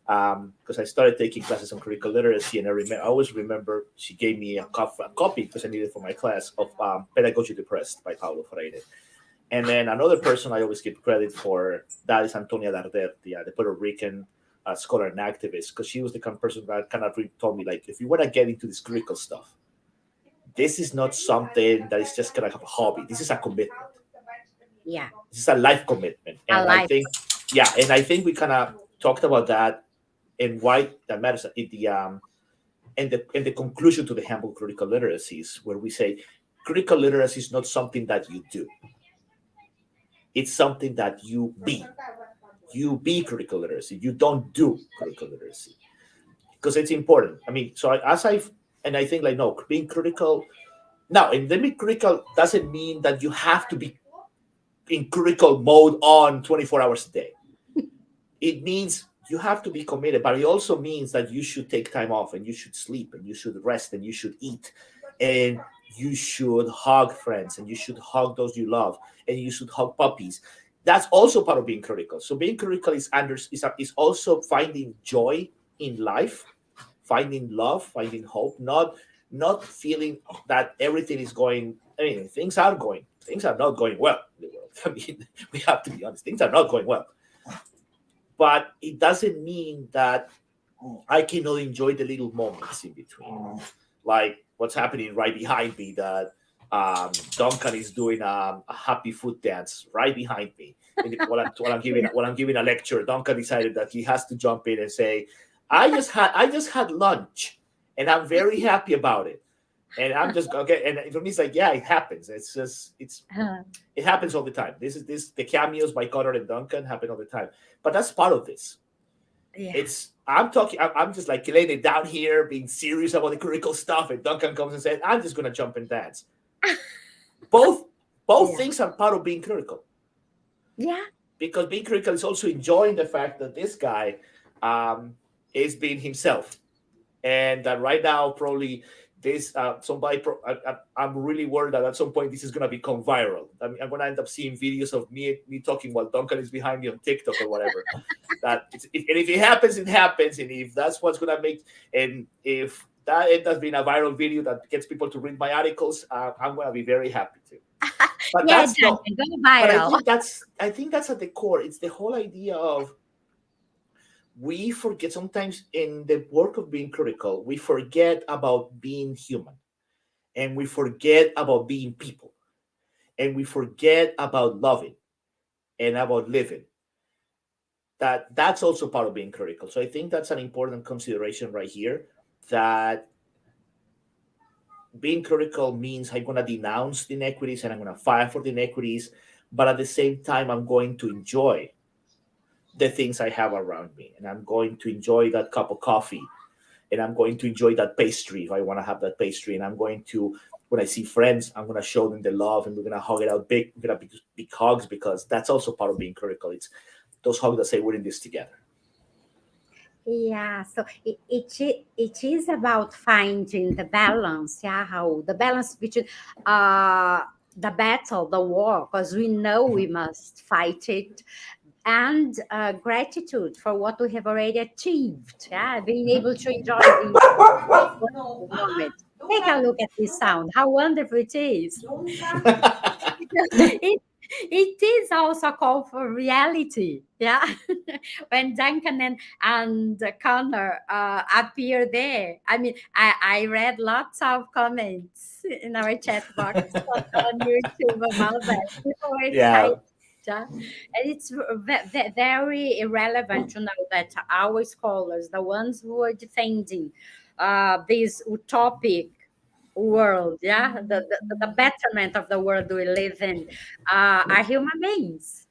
Speaker 4: because I started taking classes on critical literacy, and I always remember she gave me a copy because I needed it for my class of Pedagogy Depressed by Paulo Freire. And then another person I always give credit for that is Antonia Darder, the Puerto Rican scholar and activist, because she was the kind of person that kind of told me, like, if you want to get into this critical stuff, this is not something that is just kind of a hobby. This is a commitment.
Speaker 3: Yeah.
Speaker 4: This is a life commitment. And I think we kind of talked about that and why that matters in the conclusion to the handbook critical literacies, where we say critical literacy is not something that you do. It's something that you be. You be critical literacy. You don't do critical literacy, because it's important. I mean, so I think, like, no, being critical. Now, and being critical doesn't mean that you have to be in critical mode on 24 hours a day. It means you have to be committed, but it also means that you should take time off, and you should sleep, and you should rest, and you should eat, and you should hug friends, and you should hug those you love, and you should hug puppies. That's also part of being critical. So being critical is also finding joy in life, finding love, finding hope, not feeling that everything is going. I mean, things are not going well in the world. I mean, we have to be honest. Things are not going well. But it doesn't mean that I cannot enjoy the little moments in between. Like what's happening right behind me, that Duncan is doing a happy foot dance right behind me. And while I'm giving a lecture, Duncan decided that he has to jump in and say, I just had lunch and I'm very happy about it. And I'm just okay. And for me, it's like, yeah, it happens. It happens all the time. The cameos by Connor and Duncan happen all the time. But that's part of this. Yeah. I'm just like laying it down here, being serious about the critical stuff, and Duncan comes and says, I'm just gonna jump and dance. Both things are part of being critical.
Speaker 3: Yeah.
Speaker 4: Because being critical is also enjoying the fact that this guy is being himself. And that right now, probably this I'm really worried that at some point this is going to become viral. I mean, I'm going to end up seeing videos of me talking while Duncan is behind me on TikTok or whatever. If it happens, it happens. And if that's what's going to make, and if that ends up being a viral video that gets people to read my articles, I'm going to be very happy too. But
Speaker 3: yeah,
Speaker 4: that's not,
Speaker 3: go viral.
Speaker 4: But I think that's at the core. It's the whole idea of, we forget sometimes in the work of being critical, we forget about being human, and we forget about being people, and we forget about loving and about living. That's also part of being critical. So I think that's an important consideration right here, that being critical means I'm going to denounce the inequities and I'm going to fight for the inequities, but at the same time, I'm going to enjoy the things I have around me, and I'm going to enjoy that cup of coffee, and I'm going to enjoy that pastry if I want to have that pastry, and I'm going to, when I see friends, I'm going to show them the love, and we're going to hug it out big. We're going to be big hugs, because that's also part of being critical. It's those hugs that say we're in this together.
Speaker 3: Yeah, so it is about finding the balance, Raul, the balance between the battle, the war, because we know we must fight it, and gratitude for what we have already achieved. Yeah, being able to enjoy the moment. Take a look at this sound. How wonderful it is. It is also a call for reality. Yeah, when Duncan and Connor appear there. I mean, I read lots of comments in our chat box on YouTube about that. People were excited. Yeah. And it's very relevant to know that our scholars, the ones who are defending this utopic world, the betterment of the world we live in, are human beings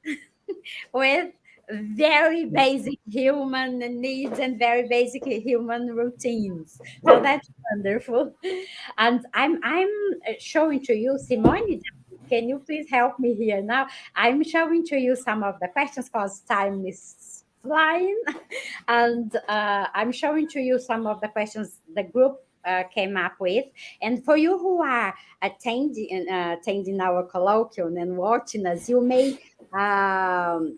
Speaker 3: with very basic human needs and very basic human routines. So that's wonderful. And I'm showing to you, Simone. Can you please help me here now? I'm showing to you some of the questions because time is flying, and I'm showing to you some of the questions the group came up with. And for you who are attending our colloquium and watching us, you may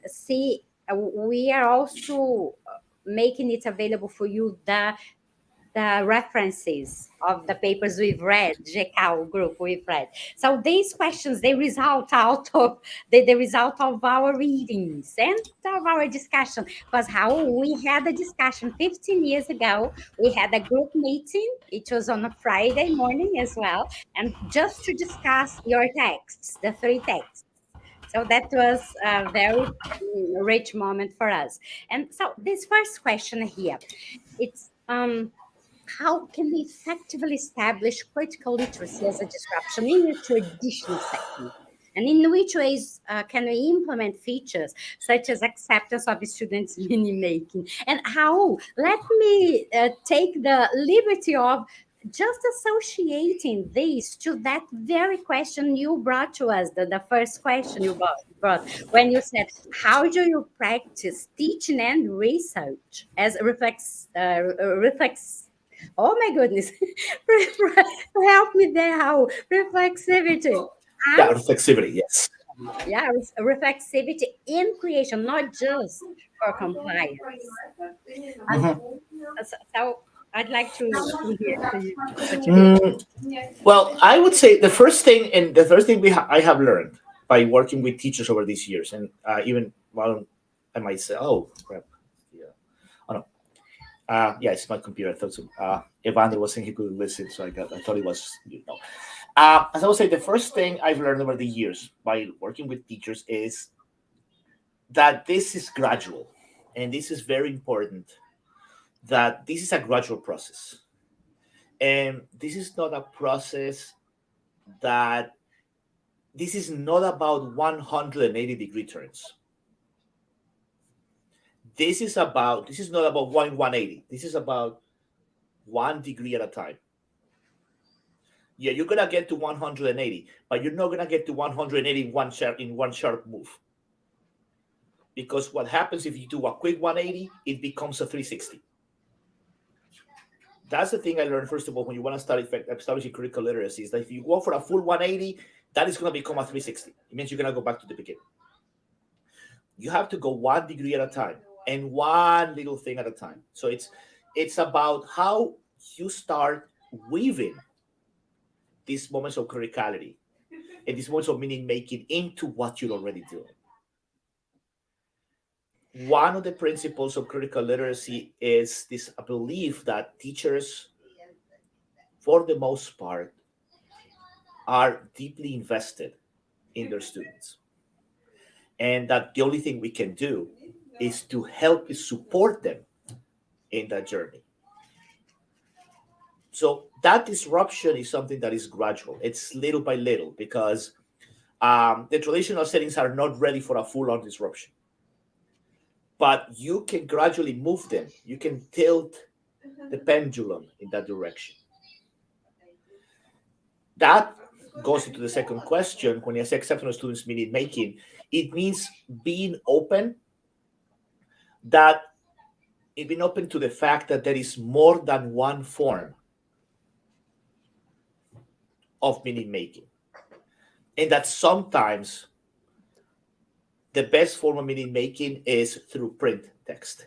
Speaker 3: see we are also making it available for you the references of the papers we've read, GECAL group we've read. So these questions, they result out of the result of our readings and of our discussion. Because how we had a discussion 15 years ago, we had a group meeting. It was on a Friday morning as well, and just to discuss your texts, the 3 texts. So that was a very rich moment for us. And so this first question here, it's how can we effectively establish critical literacy as a disruption in a traditional setting? And in which ways can we implement features such as acceptance of students' mini-making? And how? Let me take the liberty of just associating this to that very question you brought to us, the first question you brought, when you said, how do you practice teaching and research as reflects oh my goodness. Help me there, how reflexivity.
Speaker 4: Yeah, reflexivity, yes.
Speaker 3: Yeah, reflexivity in creation, not just for compliance. So I'd like to hear what you
Speaker 4: Well, I would say the first thing I have learned by working with teachers over these years, and even while I might say, oh crap, yeah, oh no, yeah, it's my computer. I thought so. Evander was saying he couldn't listen, so I thought it was, as I would say, the first thing I've learned over the years by working with teachers is that this is gradual, and this is very important. That this is a gradual process, and this is not a process that this is not about 180-degree turns. This is not about 180. This is about 1 degree at a time. Yeah, you're gonna get to 180, but you're not gonna get to 180 in one sharp move. Because what happens if you do a quick 180, it becomes a 360. That's the thing I learned, first of all, when you want to start establishing critical literacy, is that if you go for a full 180, that is going to become a 360. It means you're going to go back to the beginning. You have to go 1 degree at a time and one little thing at a time. So it's about how you start weaving these moments of criticality and these moments of meaning making into what you're already doing. One of the principles of critical literacy is this belief that teachers, for the most part, are deeply invested in their students. And that the only thing we can do is to help support them in that journey. So that disruption is something that is gradual. It's little by little, because the traditional settings are not ready for a full-on disruption. But you can gradually move them. You can tilt the pendulum in that direction. That goes into the second question. When you say exceptional students meaning making, it means being open to the fact that there is more than one form of meaning making. And that sometimes the best form of meaning making is through print text,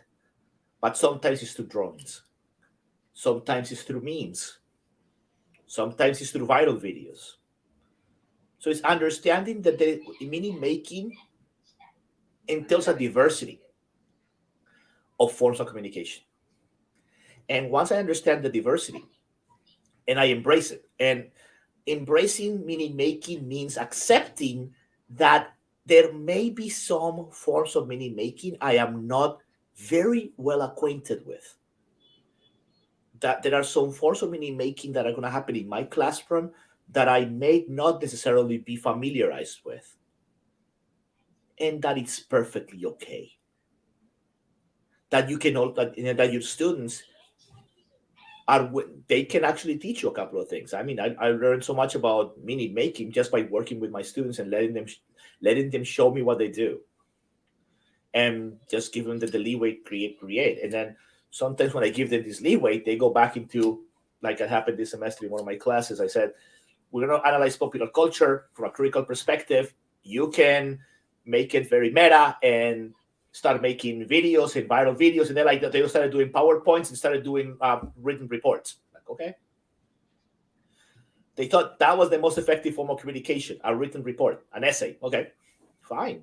Speaker 4: but sometimes it's through drawings. Sometimes it's through memes. Sometimes it's through viral videos. So it's understanding that the meaning making entails a diversity of forms of communication. And once I understand the diversity and I embrace it, and embracing meaning making means accepting that there may be some forms of meaning making I am not very well acquainted with. That there are some forms of meaning making that are going to happen in my classroom that I may not necessarily be familiarized with. And that it's perfectly okay. that you can that your students they can actually teach you a couple of things. I mean, I learned so much about meaning making just by working with my students and letting them show me what they do, and just give them the leeway to create. And then sometimes when I give them this leeway, they go back into, like it happened this semester in one of my classes. I said, we're going to analyze popular culture from a critical perspective. You can make it very meta and start making videos and viral videos. And they started doing PowerPoints and started doing written reports. Like, okay. They thought that was the most effective form of communication, a written report, an essay. Okay, fine.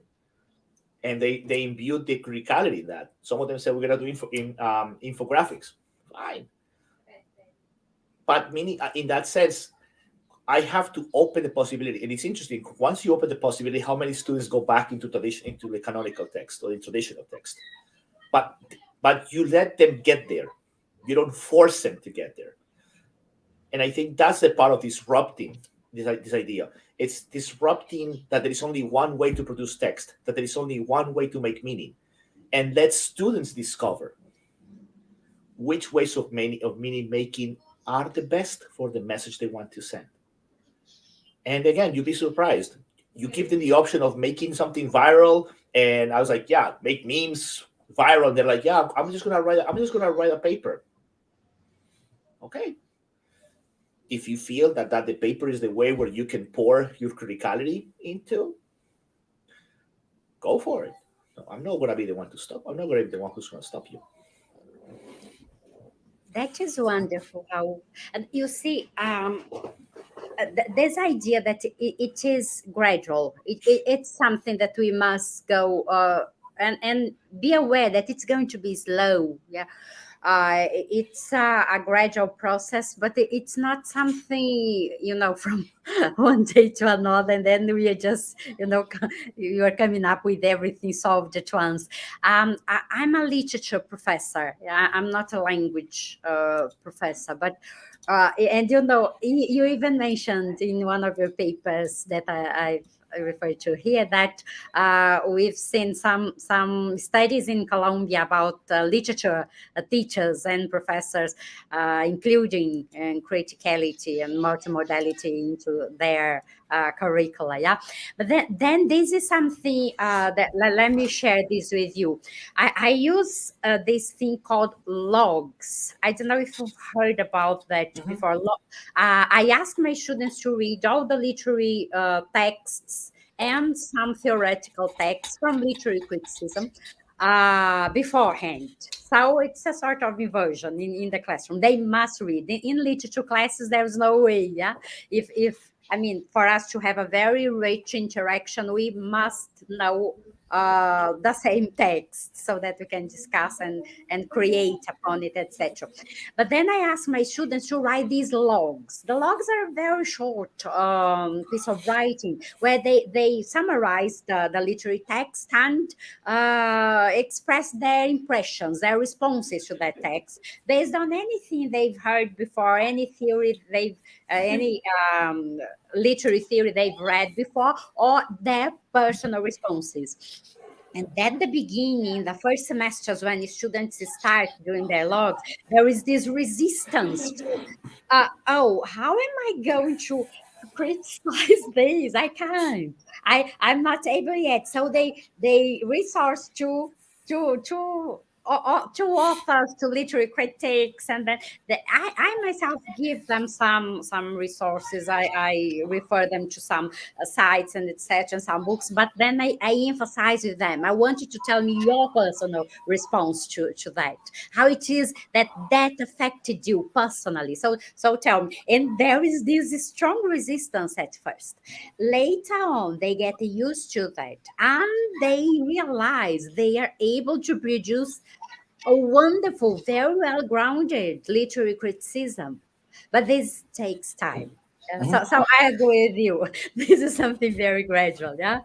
Speaker 4: And they imbued the criticality in that. Some of them said, we're going to do infographics. Fine. But meaning, in that sense, I have to open the possibility. And it's interesting, once you open the possibility, how many students go back into the canonical text or the traditional text. But you let them get there. You don't force them to get there. And I think that's the part of disrupting this idea. It's disrupting that there is only one way to produce text, that there is only one way to make meaning. And let students discover which ways of meaning making are the best for the message they want to send. And again, you'd be surprised. You give them the option of making something viral, and I was like, "Yeah, make memes viral." And they're like, "Yeah, I'm just gonna write a paper." Okay. If you feel that the paper is the way where you can pour your criticality into, go for it. No, I'm not gonna be the one to stop. I'm not gonna be the one who's gonna stop you.
Speaker 3: That is wonderful, Raul. And you see, this idea that it is gradual, it's something that we must go and be aware that it's going to be slow. Yeah. It's a gradual process, but it's not something, from one day to another, and then we are just, you are coming up with everything solved at once. I'm a literature professor. I'm not a language professor, but and you even mentioned in one of your papers that I refer to here that we've seen some studies in Colombia about literature teachers and professors including criticality and multimodality into their curricula. Yeah, but then this is something that let me share this with you. I use this thing called logs. I don't know if you've heard about that before. I ask my students to read all the literary texts and some theoretical texts from literary criticism beforehand. So it's a sort of inversion in the classroom. They must read. In literature classes, there's no way, yeah? If I mean, for us to have a very rich interaction, we must know the same text so that we can discuss and create upon it, etc. But then I ask my students to write these logs. The logs are very short piece of writing where they summarize the literary text and express their impressions, their responses to that text based on anything they've heard before, any theory any literary theory they've read before, or their personal responses. And at the beginning, the first semesters, when students start doing their logs, there is this resistance to, how am I going to criticize this? I can't. I'm not able yet. So they resource to authors, to literary critics, and then I myself give them some resources. I refer them to some sites and etc. and some books, but then I emphasize with them. I want you to tell me your personal response to that, how it is that affected you personally. So tell me. And there is this strong resistance at first. Later on, they get used to that, and they realize they are able to produce a wonderful, very well-grounded literary criticism. But this takes time. So I agree with you. This is something very gradual, yeah?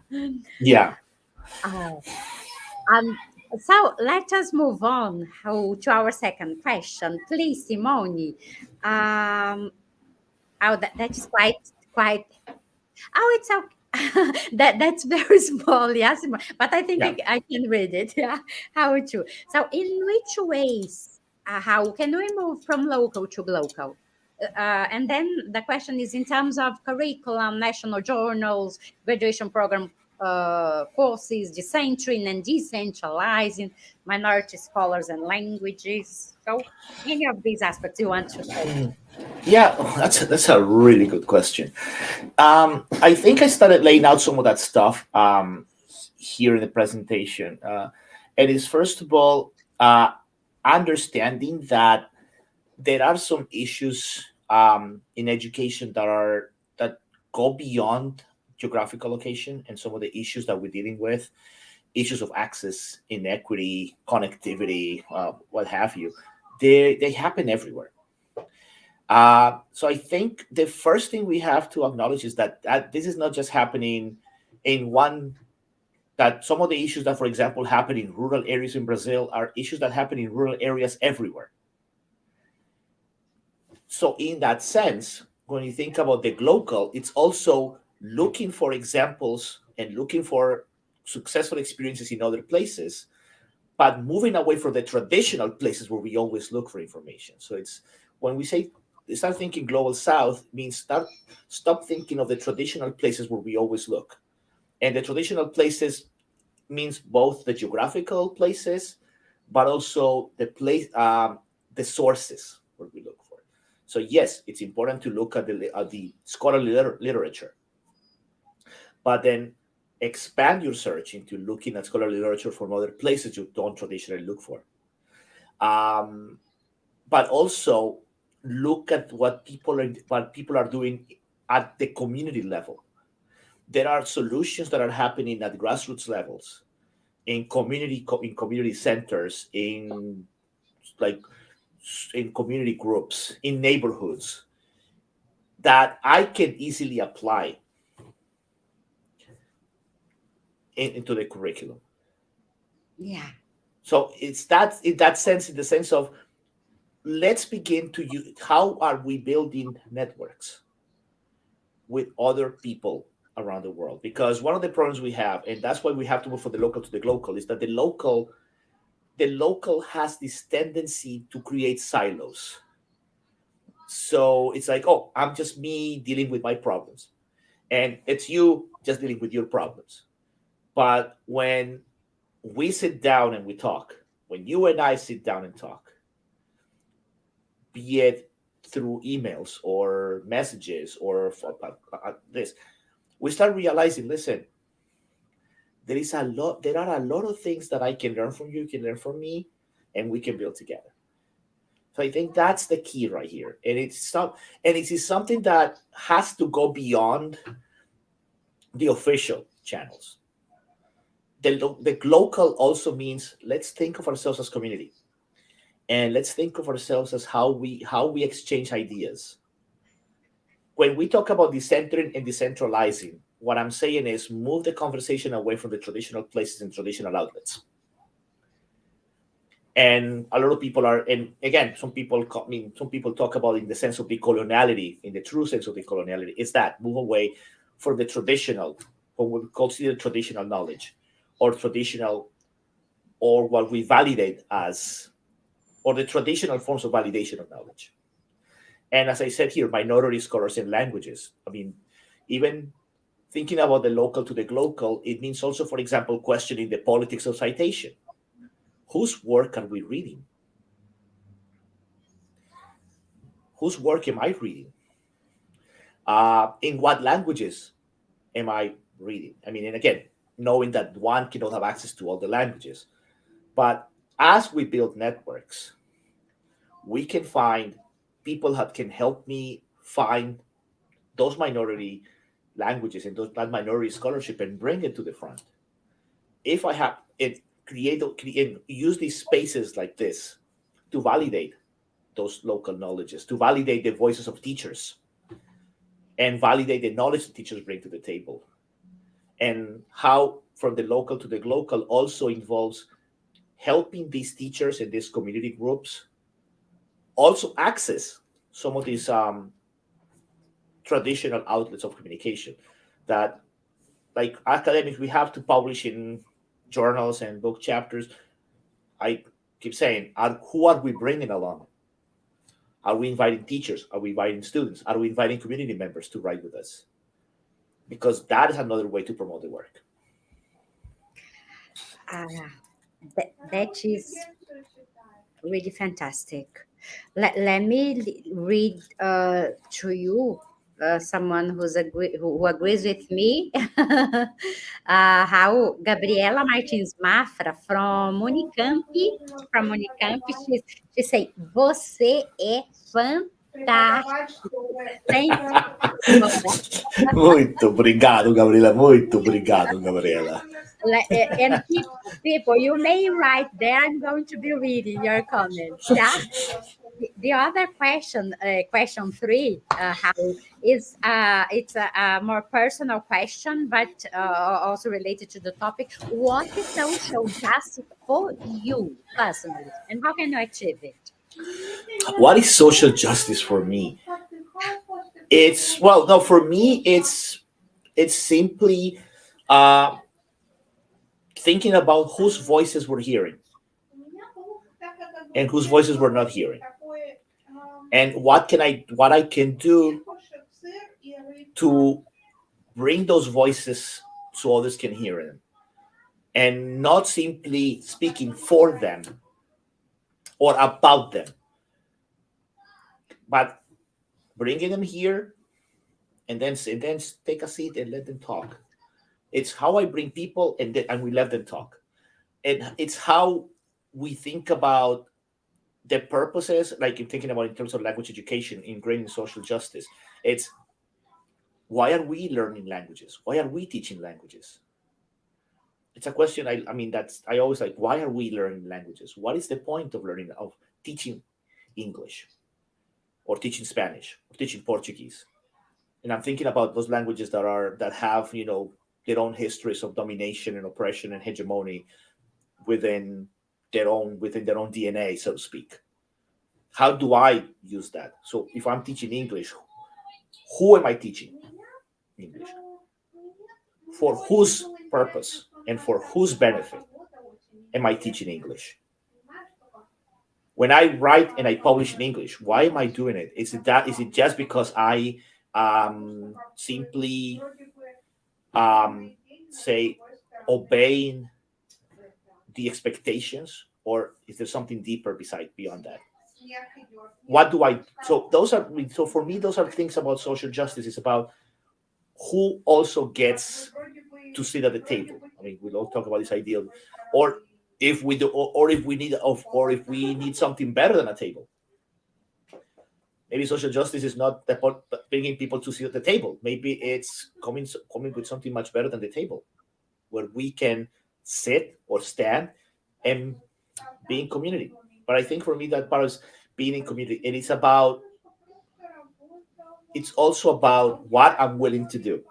Speaker 4: Yeah.
Speaker 3: So let us move on to our second question. Please, Simone. That is quite. Oh, it's okay. That's very small, yes, but I think
Speaker 4: Yeah.
Speaker 3: I can read it. Yeah, how to. So, in which ways, how can we move from local to global? And then the question is in terms of curriculum, national journals, graduation program courses, decentering and decentralizing, minority scholars and languages. So, any of these aspects you want to say?
Speaker 4: Yeah, that's a really good question. I think I started laying out some of that stuff here in the presentation. And it's first of all understanding that there are some issues in education that go beyond geographical location, and some of the issues that we're dealing with, issues of access, inequity, connectivity, what have you, they happen everywhere. So I think the first thing we have to acknowledge is that this is not just happening in one, that some of the issues that, for example, happen in rural areas in Brazil are issues that happen in rural areas everywhere. So in that sense, when you think about the global, it's also looking for examples and looking for successful experiences in other places, but moving away from the traditional places where we always look for information. So it's when we say start thinking global south, means stop thinking of the traditional places where we always look. And the traditional places means both the geographical places, but also the sources where we look for. So yes, it's important to look at the scholarly literature, but then expand your search into looking at scholarly literature from other places you don't traditionally look for. But also look at what people are doing at the community level. There are solutions that are happening at grassroots levels, in community centers, in community groups, in neighborhoods, that I can easily apply into the curriculum.
Speaker 3: Yeah.
Speaker 4: So it's that, in that sense, in the sense of, let's begin to use, how are we building networks with other people around the world? Because one of the problems we have, and that's why we have to move from the local to the global, is that the local has this tendency to create silos. So it's like, oh, I'm just me dealing with my problems, and it's you just dealing with your problems. But when we sit down and we talk, when you and I sit down and talk, be it through emails or messages or this, we start realizing, listen, there are a lot of things that I can learn from you can learn from me, and we can build together. So I think that's the key right here, and it is something that has to go beyond the official channels. The local also means, let's think of ourselves as community, and let's think of ourselves as how we exchange ideas. When we talk about decentering and decentralizing, what I'm saying is move the conversation away from the traditional places and traditional outlets. And a lot of people are, and again, some people talk about in the sense of decoloniality, in the true sense of decoloniality, it's that move away from the traditional, what we consider traditional knowledge, or traditional, or what we validate as, or the traditional forms of validation of knowledge. And as I said here, minority scholars and languages. I mean, even thinking about the local to the global, it means also, for example, questioning the politics of citation. Whose work are we reading? Whose work am I reading? In what languages am I reading? I mean, and again, knowing that one cannot have access to all the languages. But as we build networks, we can find people that can help me find those minority languages and that minority scholarship and bring it to the front. If I have it, use these spaces like this to validate those local knowledges, to validate the voices of teachers, and validate the knowledge the teachers bring to the table. And how from the local to the global also involves helping these teachers and these community groups also access some of these traditional outlets of communication that like academics, we have to publish in journals and book chapters. I keep saying, who are we bringing along? Are we inviting teachers? Are we inviting students? Are we inviting community members to write with us? Because that is another way to promote the work.
Speaker 3: That is really fantastic. Let me read to you someone who agrees with me. Raul, Gabriela Martins Mafra from Unicamp, she say, você é fantástico. Thank you.
Speaker 4: Muito obrigado, Gabriela. Muito obrigado, Gabriela.
Speaker 3: And people, you may write there. I'm going to be reading your comments. Yeah. The other question, question 3, Raul, is it's a more personal question, but also related to the topic. What is social justice for you personally, and how can you achieve it?
Speaker 4: What is social justice for me? For me, it's simply thinking about whose voices we're hearing and whose voices we're not hearing, and what I can do to bring those voices so others can hear them, and not simply speaking for them or about them, but bringing them here and then take a seat and let them talk. It's how I bring people and we let them talk. And it's how we think about the purposes, like I'm thinking about in terms of language education, ingrained in social justice. It's why are we learning languages? Why are we teaching languages? It's a question. I always like, why are we learning languages? What is the point of teaching English or teaching Spanish or teaching Portuguese? And I'm thinking about those languages that have, their own histories of domination and oppression and hegemony within their own DNA, so to speak. How do I use that? So if I'm teaching English, who am I teaching English? For whose purpose and for whose benefit am I teaching English? When I write and I publish in English, why am I doing it? Is it just because I simply say obeying the expectations, or is there something deeper beyond that? So for me, those are things about social justice. It's about who also gets to sit at the table. We all talk about this idea, or if we do, or if we need something better than a table. Maybe social justice is not about bringing people to sit at the table. Maybe it's coming with something much better than the table, where we can sit or stand and be in community. But I think for me that part is being in community, and it's also about what I'm willing to do.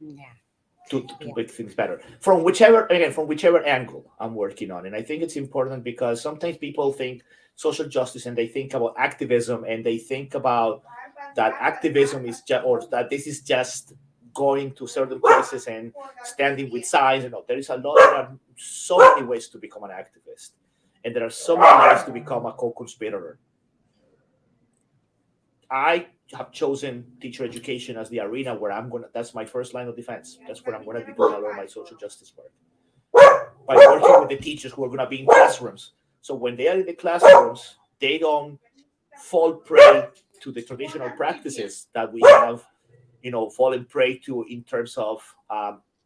Speaker 3: Yeah.
Speaker 4: To make things better from whichever angle I'm working on. And I think it's important because sometimes people think social justice and they think about activism and they think about that activism is that this is just going to certain places and standing with signs. There are so many ways to become an activist, and there are so many ways to become a co-conspirator. I have chosen teacher education as the arena where that's my first line of defense. That's where I'm going to be doing a lot of my social justice work. By working with the teachers who are going to be in classrooms. So when they are in the classrooms, they don't fall prey to the traditional practices that we have, fallen prey to in terms of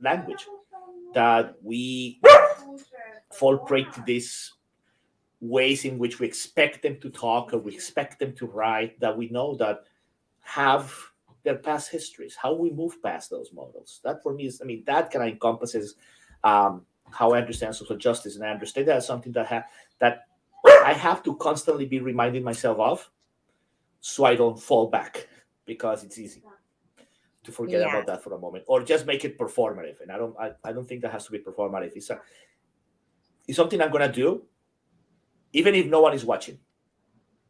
Speaker 4: language, that we fall prey to these ways in which we expect them to talk or we expect them to write, that we know that have their past histories, how we move past those models. That for me is, that kind of encompasses how I understand social justice. And I understand that as something that I have to constantly be reminding myself of, so I don't fall back, because it's easy to forget about that for a moment, or just make it performative. And I don't think that has to be performative. It's something I'm going to do, even if no one is watching.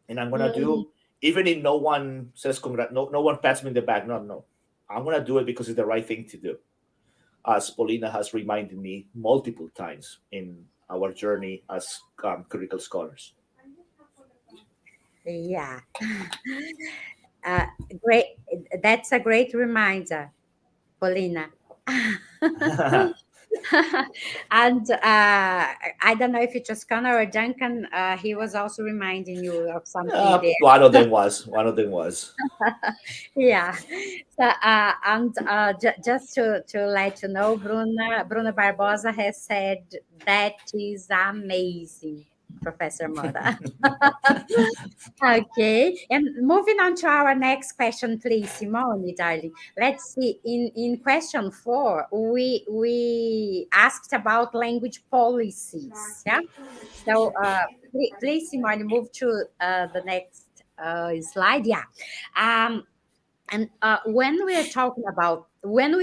Speaker 4: And I'm going to do, even if no one says congrats, no one pats me in the back. No. I'm going to do it because it's the right thing to do, as Paulina has reminded me multiple times in our journey as critical scholars.
Speaker 3: Yeah. Great. That's a great reminder, Paulina. And I don't know if it was Connor or Duncan. He was also reminding you of something there.
Speaker 4: One of them was.
Speaker 3: Yeah. So, just to let you know, Bruna Barbosa has said that is amazing, Professor Mora. Okay, and moving on to our next question, please, Simone, darling. Let's see. In question 4, we asked about language policies. Yeah. So, please, Simone, move to the next slide. Yeah. And when we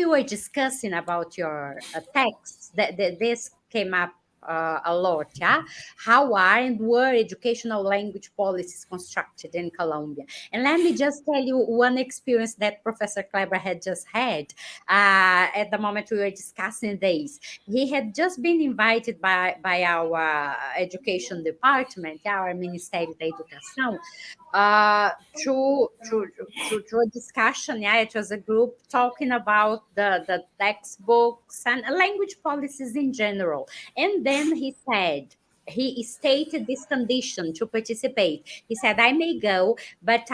Speaker 3: were discussing about your text, this came up a lot, yeah? How are and were educational language policies constructed in Colombia? And let me just tell you one experience that Professor Kleber had just had at the moment we were discussing this. He had just been invited by our education department, our Ministério da Educação, to a discussion. Yeah, it was a group talking about the textbooks and language policies in general. And then he stated this condition to participate. He said, I may go, but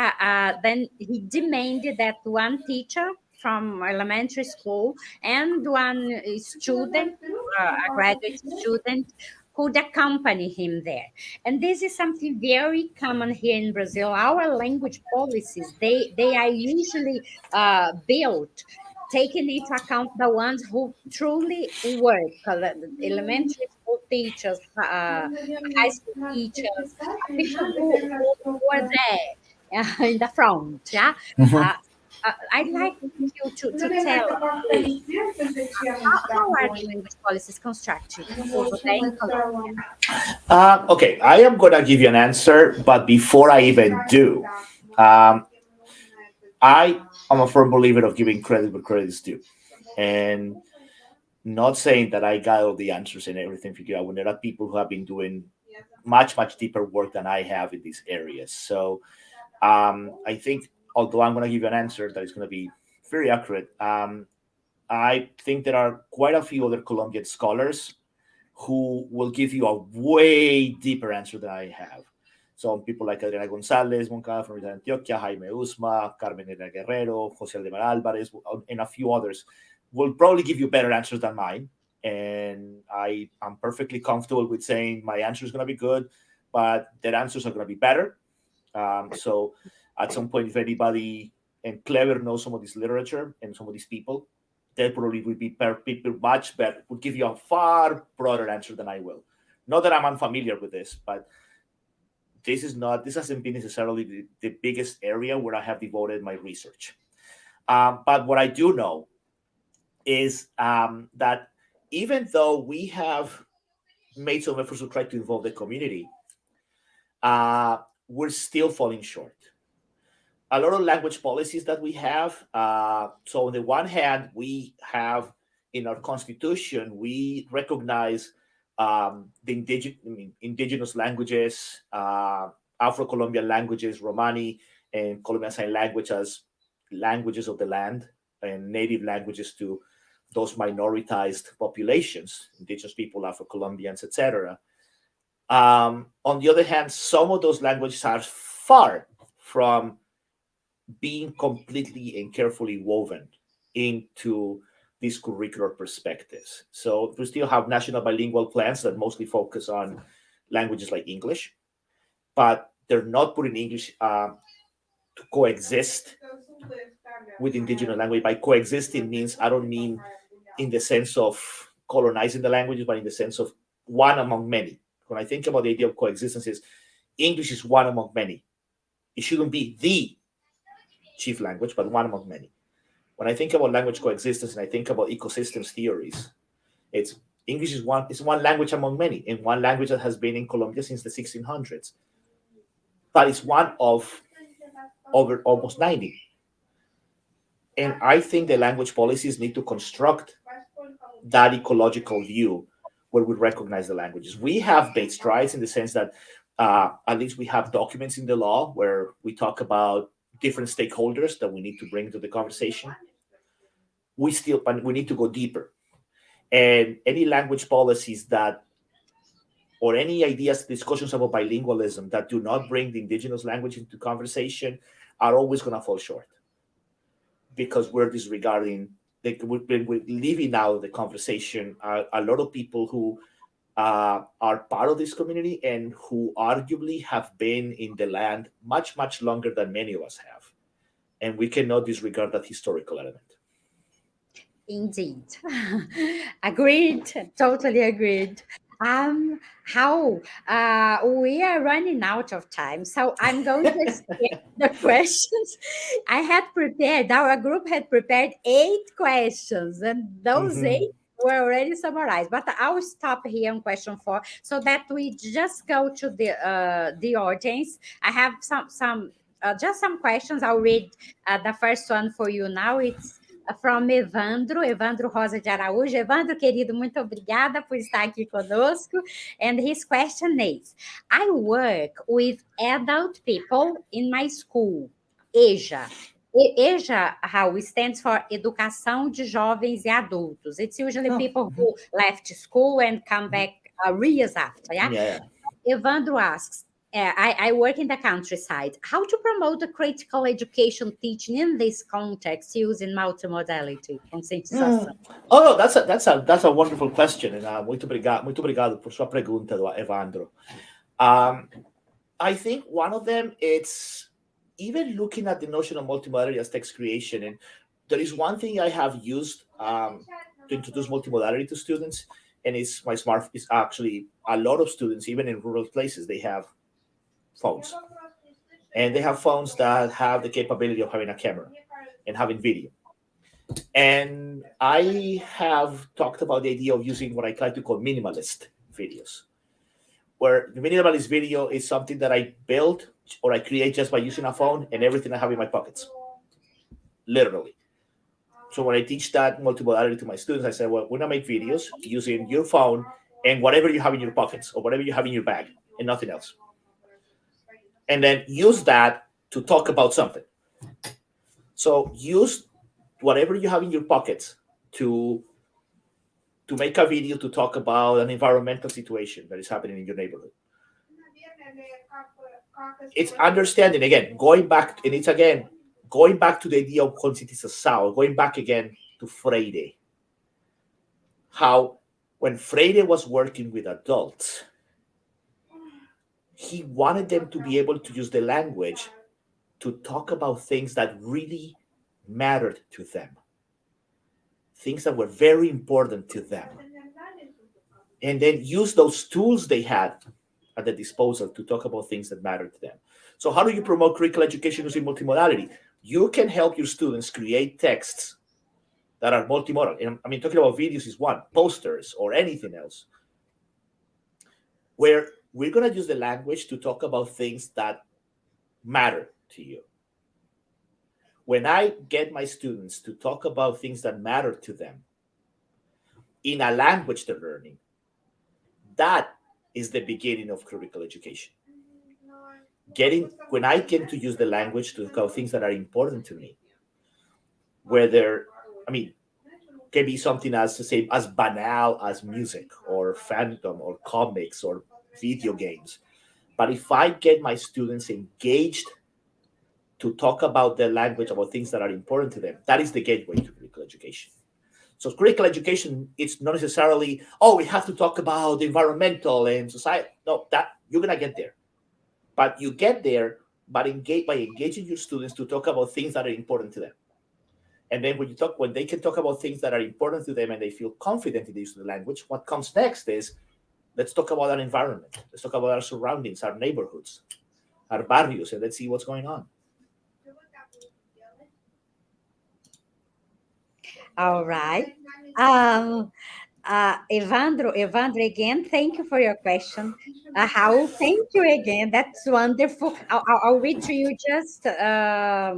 Speaker 3: then he demanded that one teacher from elementary school and one student, a graduate student, could accompany him there. And this is something very common here in Brazil. Our language policies, they are usually built taking into account the ones who truly work, elementary school teachers, high school teachers, people who are there in the front. Yeah. I'd like you to tell how are the language policies constructed over there in Colombia?
Speaker 4: Okay, I am going to give you an answer, but before I even do, I am a firm believer of giving credit where credit is due, and not saying that I got all the answers and everything figured out when there are people who have been doing much deeper work than I have in these areas. So I think, although I'm going to give you an answer that is going to be very accurate, I think there are quite a few other Colombian scholars who will give you a way deeper answer than I have. So people like Adriana González Moncada from Antioquia, Jaime Usma, Carmen Herrera Guerrero, José Aldemar Álvarez, and a few others will probably give you better answers than mine. And I am perfectly comfortable with saying my answer is going to be good, but their answers are going to be better. So at some point, if anybody and Clever knows some of this literature and some of these people, they probably would be people much better, would give you a far broader answer than I will. Not that I'm unfamiliar with this, but this hasn't been necessarily the biggest area where I have devoted my research. But what I do know is that even though we have made some efforts to try to involve the community, we're still falling short. A lot of language policies that we have. So on the one hand, we have in our constitution, we recognize the indigenous languages, Afro-Colombian languages, Romani, and Colombian Sign Language as languages of the land and native languages to those minoritized populations, indigenous people, Afro-Colombians, etc. On the other hand, some of those languages are far from being completely and carefully woven into these curricular perspectives. So we still have national bilingual plans that mostly focus on languages like English, but they're not putting English to coexist with indigenous language. By coexisting means, I don't mean in the sense of colonizing the languages, but in the sense of one among many. When I think about the idea of coexistence, English is one among many. It shouldn't be the chief language, but one among many. When I think about language coexistence and I think about ecosystems theories, English is one language among many, and one language that has been in Colombia since the 1600s. But it's one of over almost 90. And I think the language policies need to construct that ecological view where we recognize the languages. We have made strides in the sense that at least we have documents in the law where we talk about different stakeholders that we need to bring to the conversation. But we need to go deeper. And any language policies or any ideas, discussions about bilingualism that do not bring the indigenous language into conversation are always going to fall short, because we're disregarding, we're leaving out the conversation a lot of people who are part of this community and who arguably have been in the land much, much longer than many of us have. And we cannot disregard that historical element.
Speaker 3: Indeed. Agreed. Totally agreed. How we are running out of time, so I'm going to skip the questions. Our group had prepared 8 questions, and those 8 were already summarized. But I'll stop here on question 4 so that we just go to the audience. I have just some questions. I'll read the first one for you now. It's from Evandro Rosa de Araújo. Evandro, querido, muito obrigada por estar aqui conosco. And his question is, I work with adult people in my school, EJA. EJA, Raul, stands for Educação de Jovens e Adultos. It's usually people who left school and come back years after, yeah? Evandro asks, I work in the countryside. How to promote the critical education teaching in this context using multimodality? Conscientização.
Speaker 4: Oh, that's a wonderful question, and muito obrigado por sua pergunta, Evandro. I think one of them, it's even looking at the notion of multimodality as text creation, and there is one thing I have used to introduce multimodality to students, and it's actually a lot of students, even in rural places, they have phones, and they have phones that have the capability of having a camera and having video. And I have talked about the idea of using what I try to call minimalist videos, where the minimalist video is something that I build or I create just by using a phone and everything I have in my pockets, literally. So when I teach that multimodality to my students, I say, well, we're gonna make videos using your phone and whatever you have in your pockets or whatever you have in your bag and nothing else. And then use that to talk about something. So use whatever you have in your pockets to make a video to talk about an environmental situation that is happening in your neighborhood. It's understanding, again, going back to the idea of conscientização, going back again to Freire. How when Freire was working with adults, he wanted them to be able to use the language to talk about things that really mattered to them, things that were very important to them, and then use those tools they had at their disposal to talk about things that mattered to them. So how do you promote critical education using multimodality? You can help your students create texts that are multimodal. And I mean, talking about videos is one, posters or anything else, where we're going to use the language to talk about things that matter to you. When I get my students to talk about things that matter to them in a language they're learning, that is the beginning of critical education. When I get to use the language to talk about things that are important to me, can be something as banal as music or fandom or comics or video games. But if I get my students engaged to talk about their language, about things that are important to them, that is the gateway to critical education. So critical education, it's not necessarily, we have to talk about the environmental and society. No, that you're going to get there. But you get there by engaging your students to talk about things that are important to them. And then when they can talk about things that are important to them and they feel confident in the use of the language, what comes next is, let's talk about our environment. Let's talk about our surroundings, our neighborhoods, our barrios, and let's see what's going on.
Speaker 3: All right. Evandro, again, thank you for your question. Raul, thank you again. That's wonderful. I'll read to you just a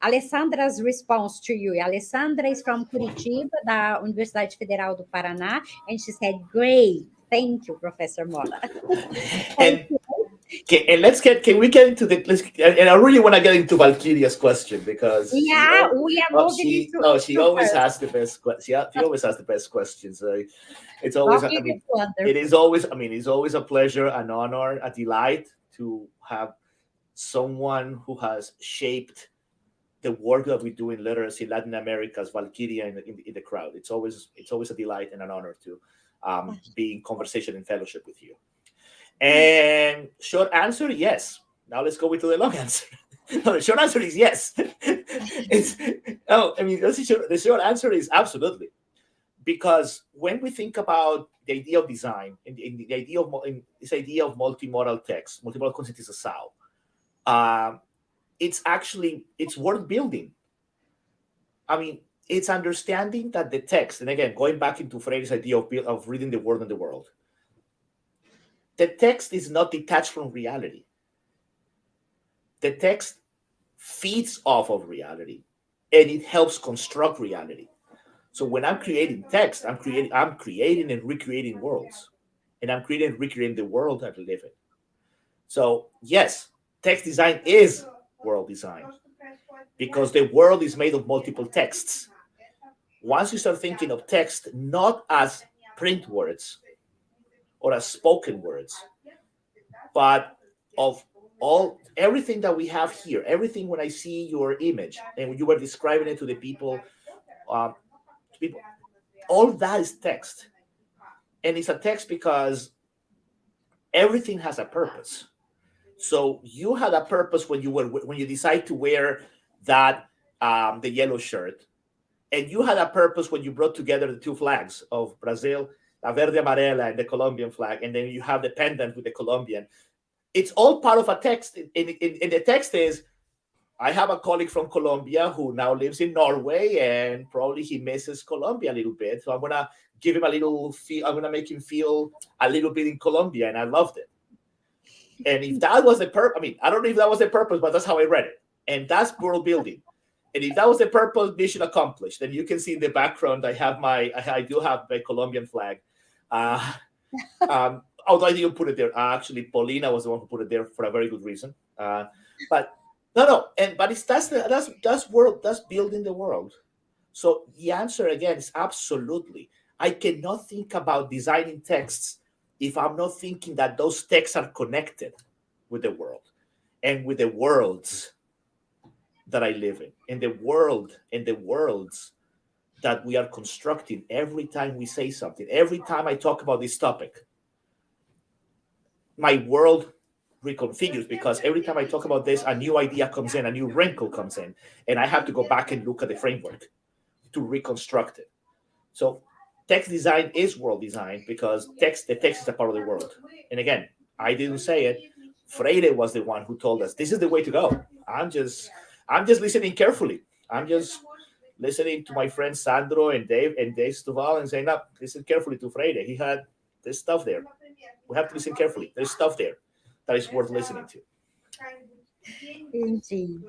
Speaker 3: Alessandra's response to you. Alessandra is from Curitiba, da Universidade Federal do Paraná, and she said, great. Thank you, Professor Mora.
Speaker 4: And can we get into and I really want to get into Valkyria's question, because
Speaker 3: we are moving
Speaker 4: she always has the best she always has the best questions. It's always it's always a pleasure, an honor, a delight to have someone who has shaped the work that we do in literacy, Latin America's Valkyria in the crowd. It's always a delight and an honor to be in conversation and fellowship with you. And short answer, yes. Now let's go into the long answer. No, the short answer is yes. The short answer is absolutely. Because when we think about the idea of design and the idea of this idea of multimodal text, multimodal content is a SAO, it's worth building. I mean, it's understanding that the text, and again, going back into Freire's idea of reading the world and the world, the text is not detached from reality. The text feeds off of reality, and it helps construct reality. So when I'm creating text, I'm creating and recreating worlds, and I'm creating and recreating the world that we live in. So yes, text design is world design, because the world is made of multiple texts. Once you start thinking of text not as print words or as spoken words, but of everything that we have here, everything when I see your image and when you were describing it to the people, all that is text. And it's a text because everything has a purpose. So you had a purpose when you decide to wear that the yellow shirt, and you had a purpose when you brought together the two flags of Brazil, la verde amarela, and the Colombian flag, and then you have the pendant with the Colombian. It's all part of a text. And the text is, I have a colleague from Colombia who now lives in Norway, and probably he misses Colombia a little bit. So I'm gonna give him a little feel. I'm gonna make him feel a little bit in Colombia, and I loved it. And if that was the purpose, I don't know if that was the purpose, but that's how I read it. And that's world building. And if that was the purpose, mission accomplished. And you can see in the background, I do have my Colombian flag. Although I didn't put it there. Actually, Paulina was the one who put it there for a very good reason. But that's building the world. So the answer again is absolutely. I cannot think about designing texts if I'm not thinking that those texts are connected with the world and with the worlds that I live in, and the world and the worlds that we are constructing every time we say something. Every time I talk about this topic, my world reconfigures, because every time I talk about this, a new idea comes in, a new wrinkle comes in, and I have to go back and look at the framework to reconstruct it. So text design is world design, because the text is a part of the world. And again, I didn't say it. Freire was the one who told us this is the way to go. I'm just listening carefully. I'm just listening to my friends Sandro and Dave Stuval and saying, no, listen carefully to Freire. He had this stuff there. We have to listen carefully. There's stuff there that is worth listening to.
Speaker 3: Indeed.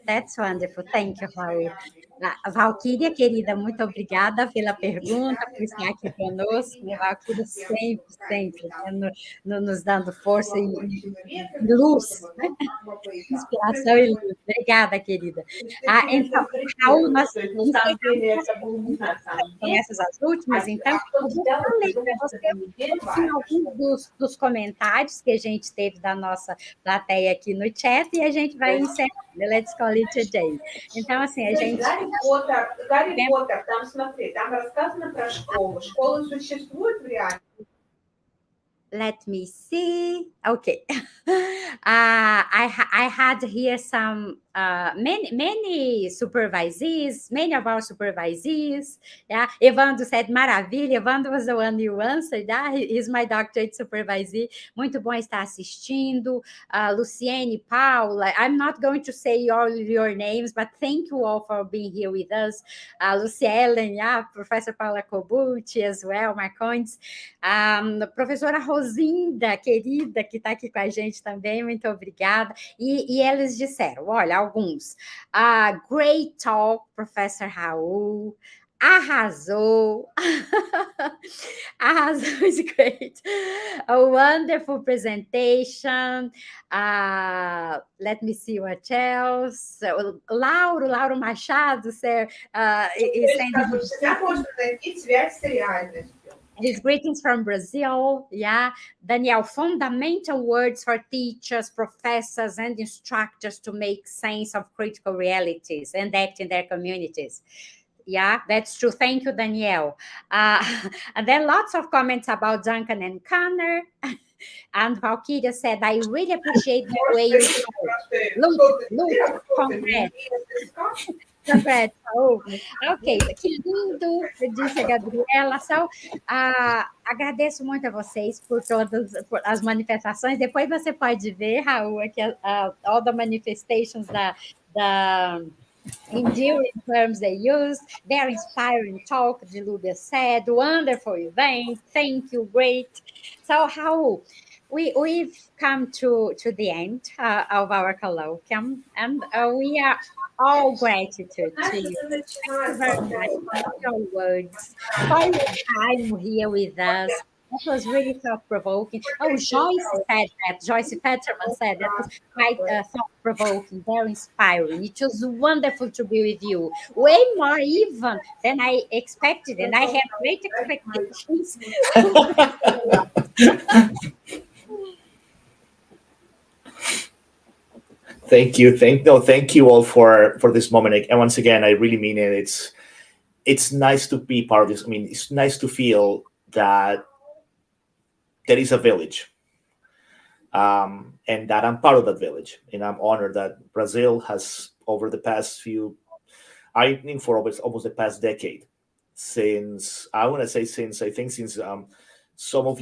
Speaker 3: That's wonderful. Thank you, Raul. Valquíria, querida, muito obrigada pela pergunta, por estar aqui conosco. Valquíria sempre né, nos dando força e luz, né? Inspiração e luz. Obrigada, querida. Então, Raul, nós essas as últimas, então, eu vou ler para você alguns dos comentários que a gente teve da nossa plateia aqui no chat, e a gente vai encerrando. Let's call it a day. Então, assim, a gente...
Speaker 5: Гарри Поттер, там смотри, там рассказано про школу. Школа существует в реальности.
Speaker 3: Let me see. Okay. I had here some many supervisees, many of our supervisees. Yeah, Evandro said maravilha. Evandro was the one you answered. Yeah? He's my doctorate supervisee. Muito bom estar assistindo. Luciene, Paula. I'm not going to say all your names, but thank you all for being here with us. Lucielen, yeah, Professor Paula Cobucci as well, Marcondes. Professora Rosinda, querida, que está aqui com a gente também, muito obrigada. E eles disseram, olha, alguns. Great talk, Professor Raul. Arrasou. Arrasou is great. A wonderful presentation. Let me see what else. Lauro Machado is sending his greetings from Brazil. Yeah. Daniel, fundamental words for teachers, professors, and instructors to make sense of critical realities and act in their communities. Yeah, that's true. Thank you, Danielle. And then lots of comments about Duncan and Connor. And Valkyria said, I really appreciate the way you look, congrats. Congrats, Raul. Ok, que lindo, disse a Gabriela. So, agradeço muito a vocês por todas as manifestações. Depois você pode ver, Raul, aqui, all the manifestations da enduring terms they use, their inspiring talk, Dilubia said, wonderful event, thank you, great. So, Raul, we've come to the end of our colloquium, and we are all gratitude to you. Thank you very much for all your words, for your time here with us. That was really thought-provoking. Oh, Joyce said that. Joyce Peterman said that was quite thought-provoking, very inspiring. It was wonderful to be with you. Way more even than I expected, and I had great expectations.
Speaker 4: Thank you. Thank you all for this moment. And once again, I really mean it. It's nice to be part of this. I mean, it's nice to feel that there is a village, and that I'm part of that village. And I'm honored that Brazil has, over the past I think for almost the past decade, since some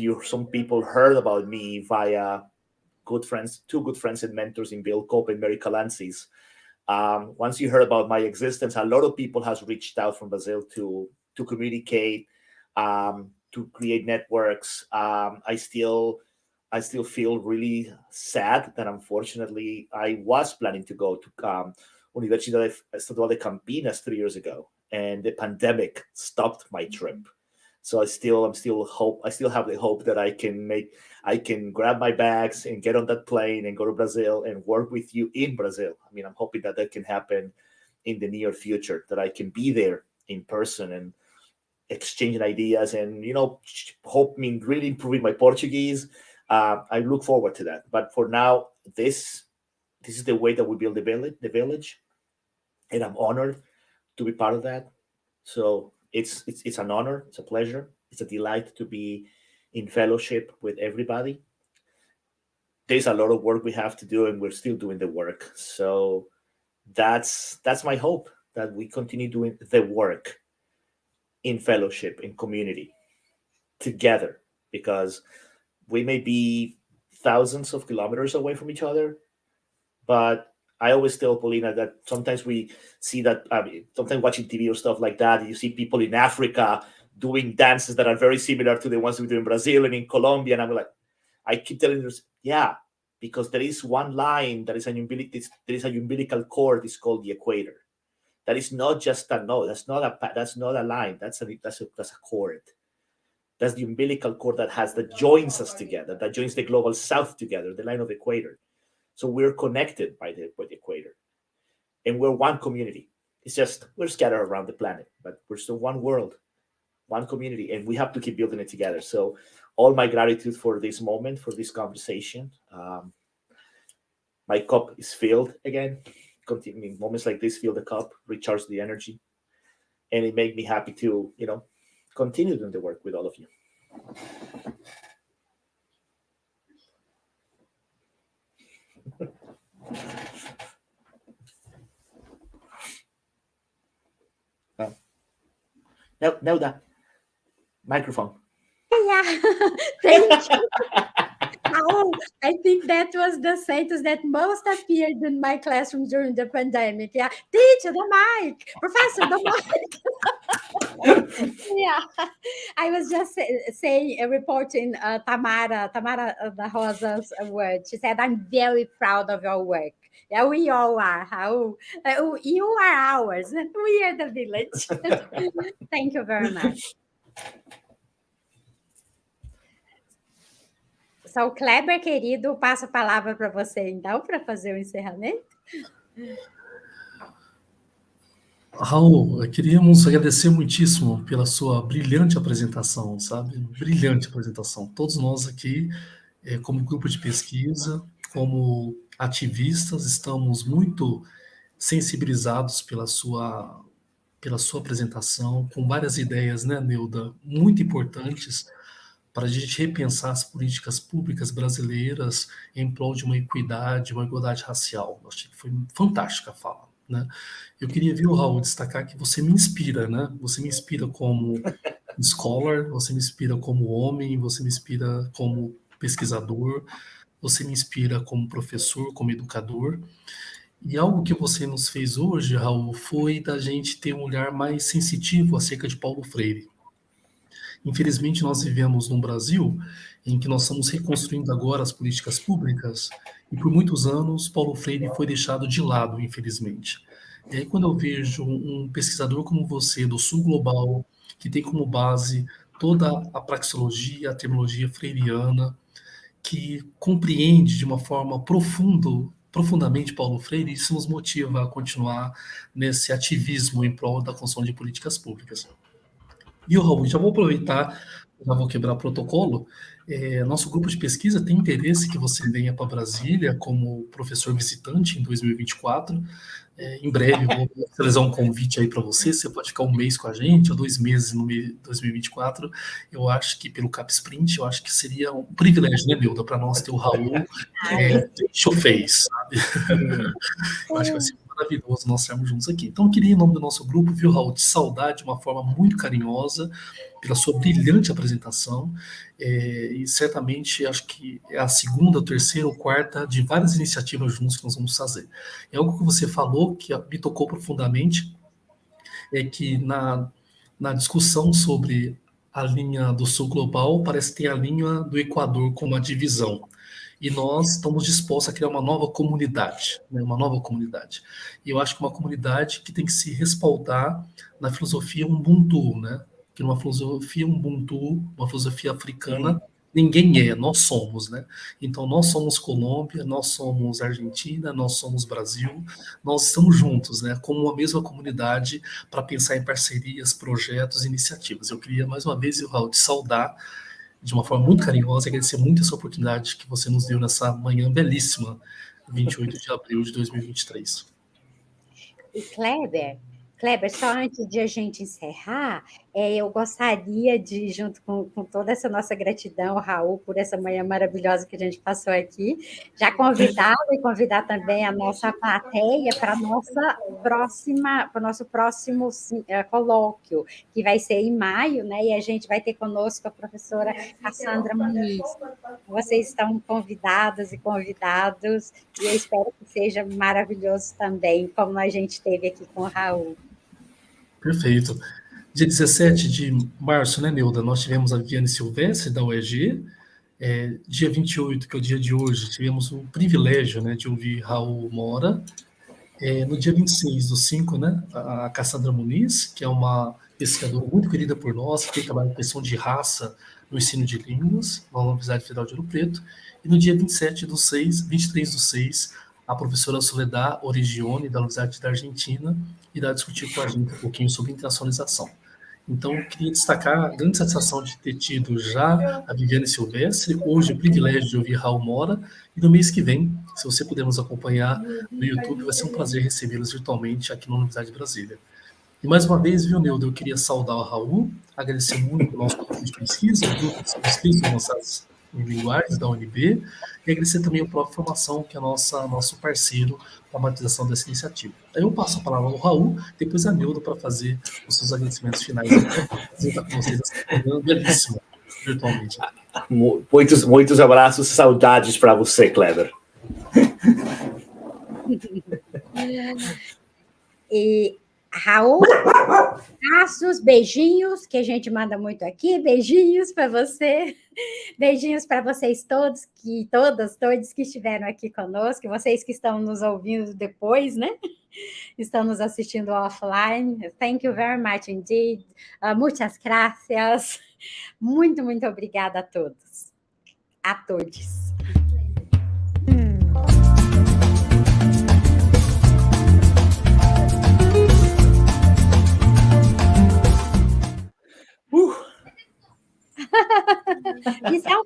Speaker 4: people heard about me via two good friends and mentors in Bill Cope and Mary Calancis. Once you heard about my existence, a lot of people has reached out from Brazil to communicate, to create networks. I still feel really sad that unfortunately I was planning to go to Universidad Estadual de Campinas 3 years ago, and the pandemic stopped my trip. So I still have the hope that I can grab my bags and get on that plane and go to Brazil and work with you in Brazil. I mean, I'm hoping that can happen in the near future, that I can be there in person and exchanging ideas and, really improving my Portuguese. I look forward to that. But for now, this is the way that we build the village. And I'm honored to be part of that. So it's an honor. It's a pleasure. It's a delight to be in fellowship with everybody. There's a lot of work we have to do, and we're still doing the work. So that's my hope, that we continue doing the work in fellowship, in community, together, because we may be thousands of kilometers away from each other, but I always tell Paulina that sometimes we see that, sometimes watching TV or stuff like that, you see people in Africa doing dances that are very similar to the ones we do in Brazil and in Colombia. And I'm like, I keep telling them, yeah, because there is one line that is there is a umbilical cord. It's called the equator. That is not just a node. That's not a line. That's a cord. That's the umbilical cord that joins us together, that joins the global south together, the line of the equator. So we're connected by the equator, and we're one community. It's just we're scattered around the planet, but we're still one world, one community, and we have to keep building it together. So all my gratitude for this moment, for this conversation. My cup is filled again. Continuing moments like this, fill the cup, recharge the energy, and it made me happy to, continue doing the work with all of you. No, that microphone.
Speaker 3: Yeah, thank you. Oh, I think that was the sentence that most appeared in my classroom during the pandemic. Yeah, teacher, the mic, professor, the mic. Yeah, I was just reporting Tamara da Rosa's word. She said, I'm very proud of your work. Yeah, we all are, Raul. You are ours. We are the village. Thank you very much. So, Kleber, querido, passo a palavra para você, então, para fazer o encerramento.
Speaker 2: Raul, queríamos agradecer muitíssimo pela sua brilhante apresentação, sabe? Brilhante apresentação. Todos nós aqui, como grupo de pesquisa, como ativistas, estamos muito sensibilizados pela sua apresentação, com várias ideias, né, Neuda, muito importantes para a gente repensar as políticas públicas brasileiras em prol de uma equidade, uma igualdade racial. Eu achei que foi fantástica a fala, né? Eu queria, viu, Raul, destacar que você me inspira, né? Você me inspira como scholar, você me inspira como homem, você me inspira como pesquisador, você me inspira como professor, como educador. E algo que você nos fez hoje, Raul, foi da gente ter um olhar mais sensitivo acerca de Paulo Freire. Infelizmente, nós vivemos num Brasil em que nós estamos reconstruindo agora as políticas públicas e por muitos anos Paulo Freire foi deixado de lado, infelizmente. E aí, quando eu vejo um pesquisador como você, do Sul Global, que tem como base toda a praxeologia, a terminologia freiriana, que compreende de uma forma profundamente Paulo Freire, isso nos motiva a continuar nesse ativismo em prol da construção de políticas públicas. E, Raul, já vou aproveitar, já vou quebrar o protocolo. Nosso grupo de pesquisa tem interesse que você venha para Brasília como professor visitante em 2024. Em breve, vou realizar um convite aí para você. Você pode ficar 1 mês com a gente, ou 2 meses no 2024. Eu acho que, pelo Cap Sprint, eu acho que seria um privilégio, né, Milda, para nós ter o Raul face, sabe? Eu acho que vai ser maravilhoso nós estarmos juntos aqui. Então, eu queria, em nome do nosso grupo, viu, Raul, te saudar de uma forma muito carinhosa pela sua brilhante apresentação. E certamente acho que é a segunda, terceira ou quarta de várias iniciativas juntos que nós vamos fazer. É algo que você falou que me tocou profundamente, é que na discussão sobre a linha do Sul Global, parece que tem a linha do Equador como a divisão. E nós estamos dispostos a criar uma nova comunidade, né? Uma nova comunidade. E eu acho que uma comunidade que tem que se respaldar na filosofia Ubuntu, né? Que numa filosofia Ubuntu, uma filosofia africana, ninguém nós somos, né? Então nós somos Colômbia, nós somos Argentina, nós somos Brasil, nós estamos juntos, né? Como uma mesma comunidade para pensar em parcerias, projetos, iniciativas. Eu queria mais uma vez, Raul, te saudar de uma forma muito carinhosa e agradecer muito essa oportunidade que você nos deu nessa manhã belíssima, 28 de abril de 2023.
Speaker 3: E Kleber, só antes de a gente encerrar, eu gostaria de, junto com toda essa nossa gratidão, Raul, por essa manhã maravilhosa que a gente passou aqui, já convidá-lo e convidar também a nossa plateia para o nosso próximo colóquio, que vai ser em maio, né? E a gente vai ter conosco a professora Cassandra Muniz. Vocês estão convidadas e convidados, e eu espero que seja maravilhoso também, como a gente teve aqui com o Raul.
Speaker 2: Perfeito. Dia 17 de março, né, Neuda, nós tivemos a Viane Silvestre, da UEG. Dia 28, que é o dia de hoje, tivemos o privilégio, né, de ouvir Raul Mora. No dia 26 do 5, né, a Cassandra Muniz, que é uma pesquisadora muito querida por nós, que tem trabalho em questão de raça no ensino de línguas, na Universidade Federal de Ouro Preto. E no dia 23 do 6, a professora Soledad Origione, da Universidade da Argentina, irá discutir com a gente um pouquinho sobre internacionalização. Então, eu queria destacar a grande satisfação de ter tido já a Viviane Silvestre, hoje o privilégio de ouvir Raul Mora, e no mês que vem, se você puder nos acompanhar no YouTube, vai ser um prazer recebê-los virtualmente aqui na Universidade de Brasília. E mais uma vez, viu, Neuda, eu queria saudar o Raul, agradecer muito o nosso grupo de pesquisa, o grupo de pesquisa avançadas em linguagens da UNB, e agradecer também a própria formação, que é nosso parceiro para a materialização dessa iniciativa. Aí eu passo a palavra ao Raul, depois a Neuda para fazer os seus agradecimentos finais. Apresentar com vocês essa manhã belíssima, virtualmente.
Speaker 4: Muitos abraços, saudades para você, Kleber.
Speaker 3: E Raul, abraços, beijinhos, que a gente manda muito aqui, beijinhos para você, beijinhos para vocês todos, todos que estiveram aqui conosco, vocês que estão nos ouvindo depois, né? Estão nos assistindo offline. Thank you very much indeed. Muitas gracias. Muito, muito obrigada a todos. A todos. Isso é um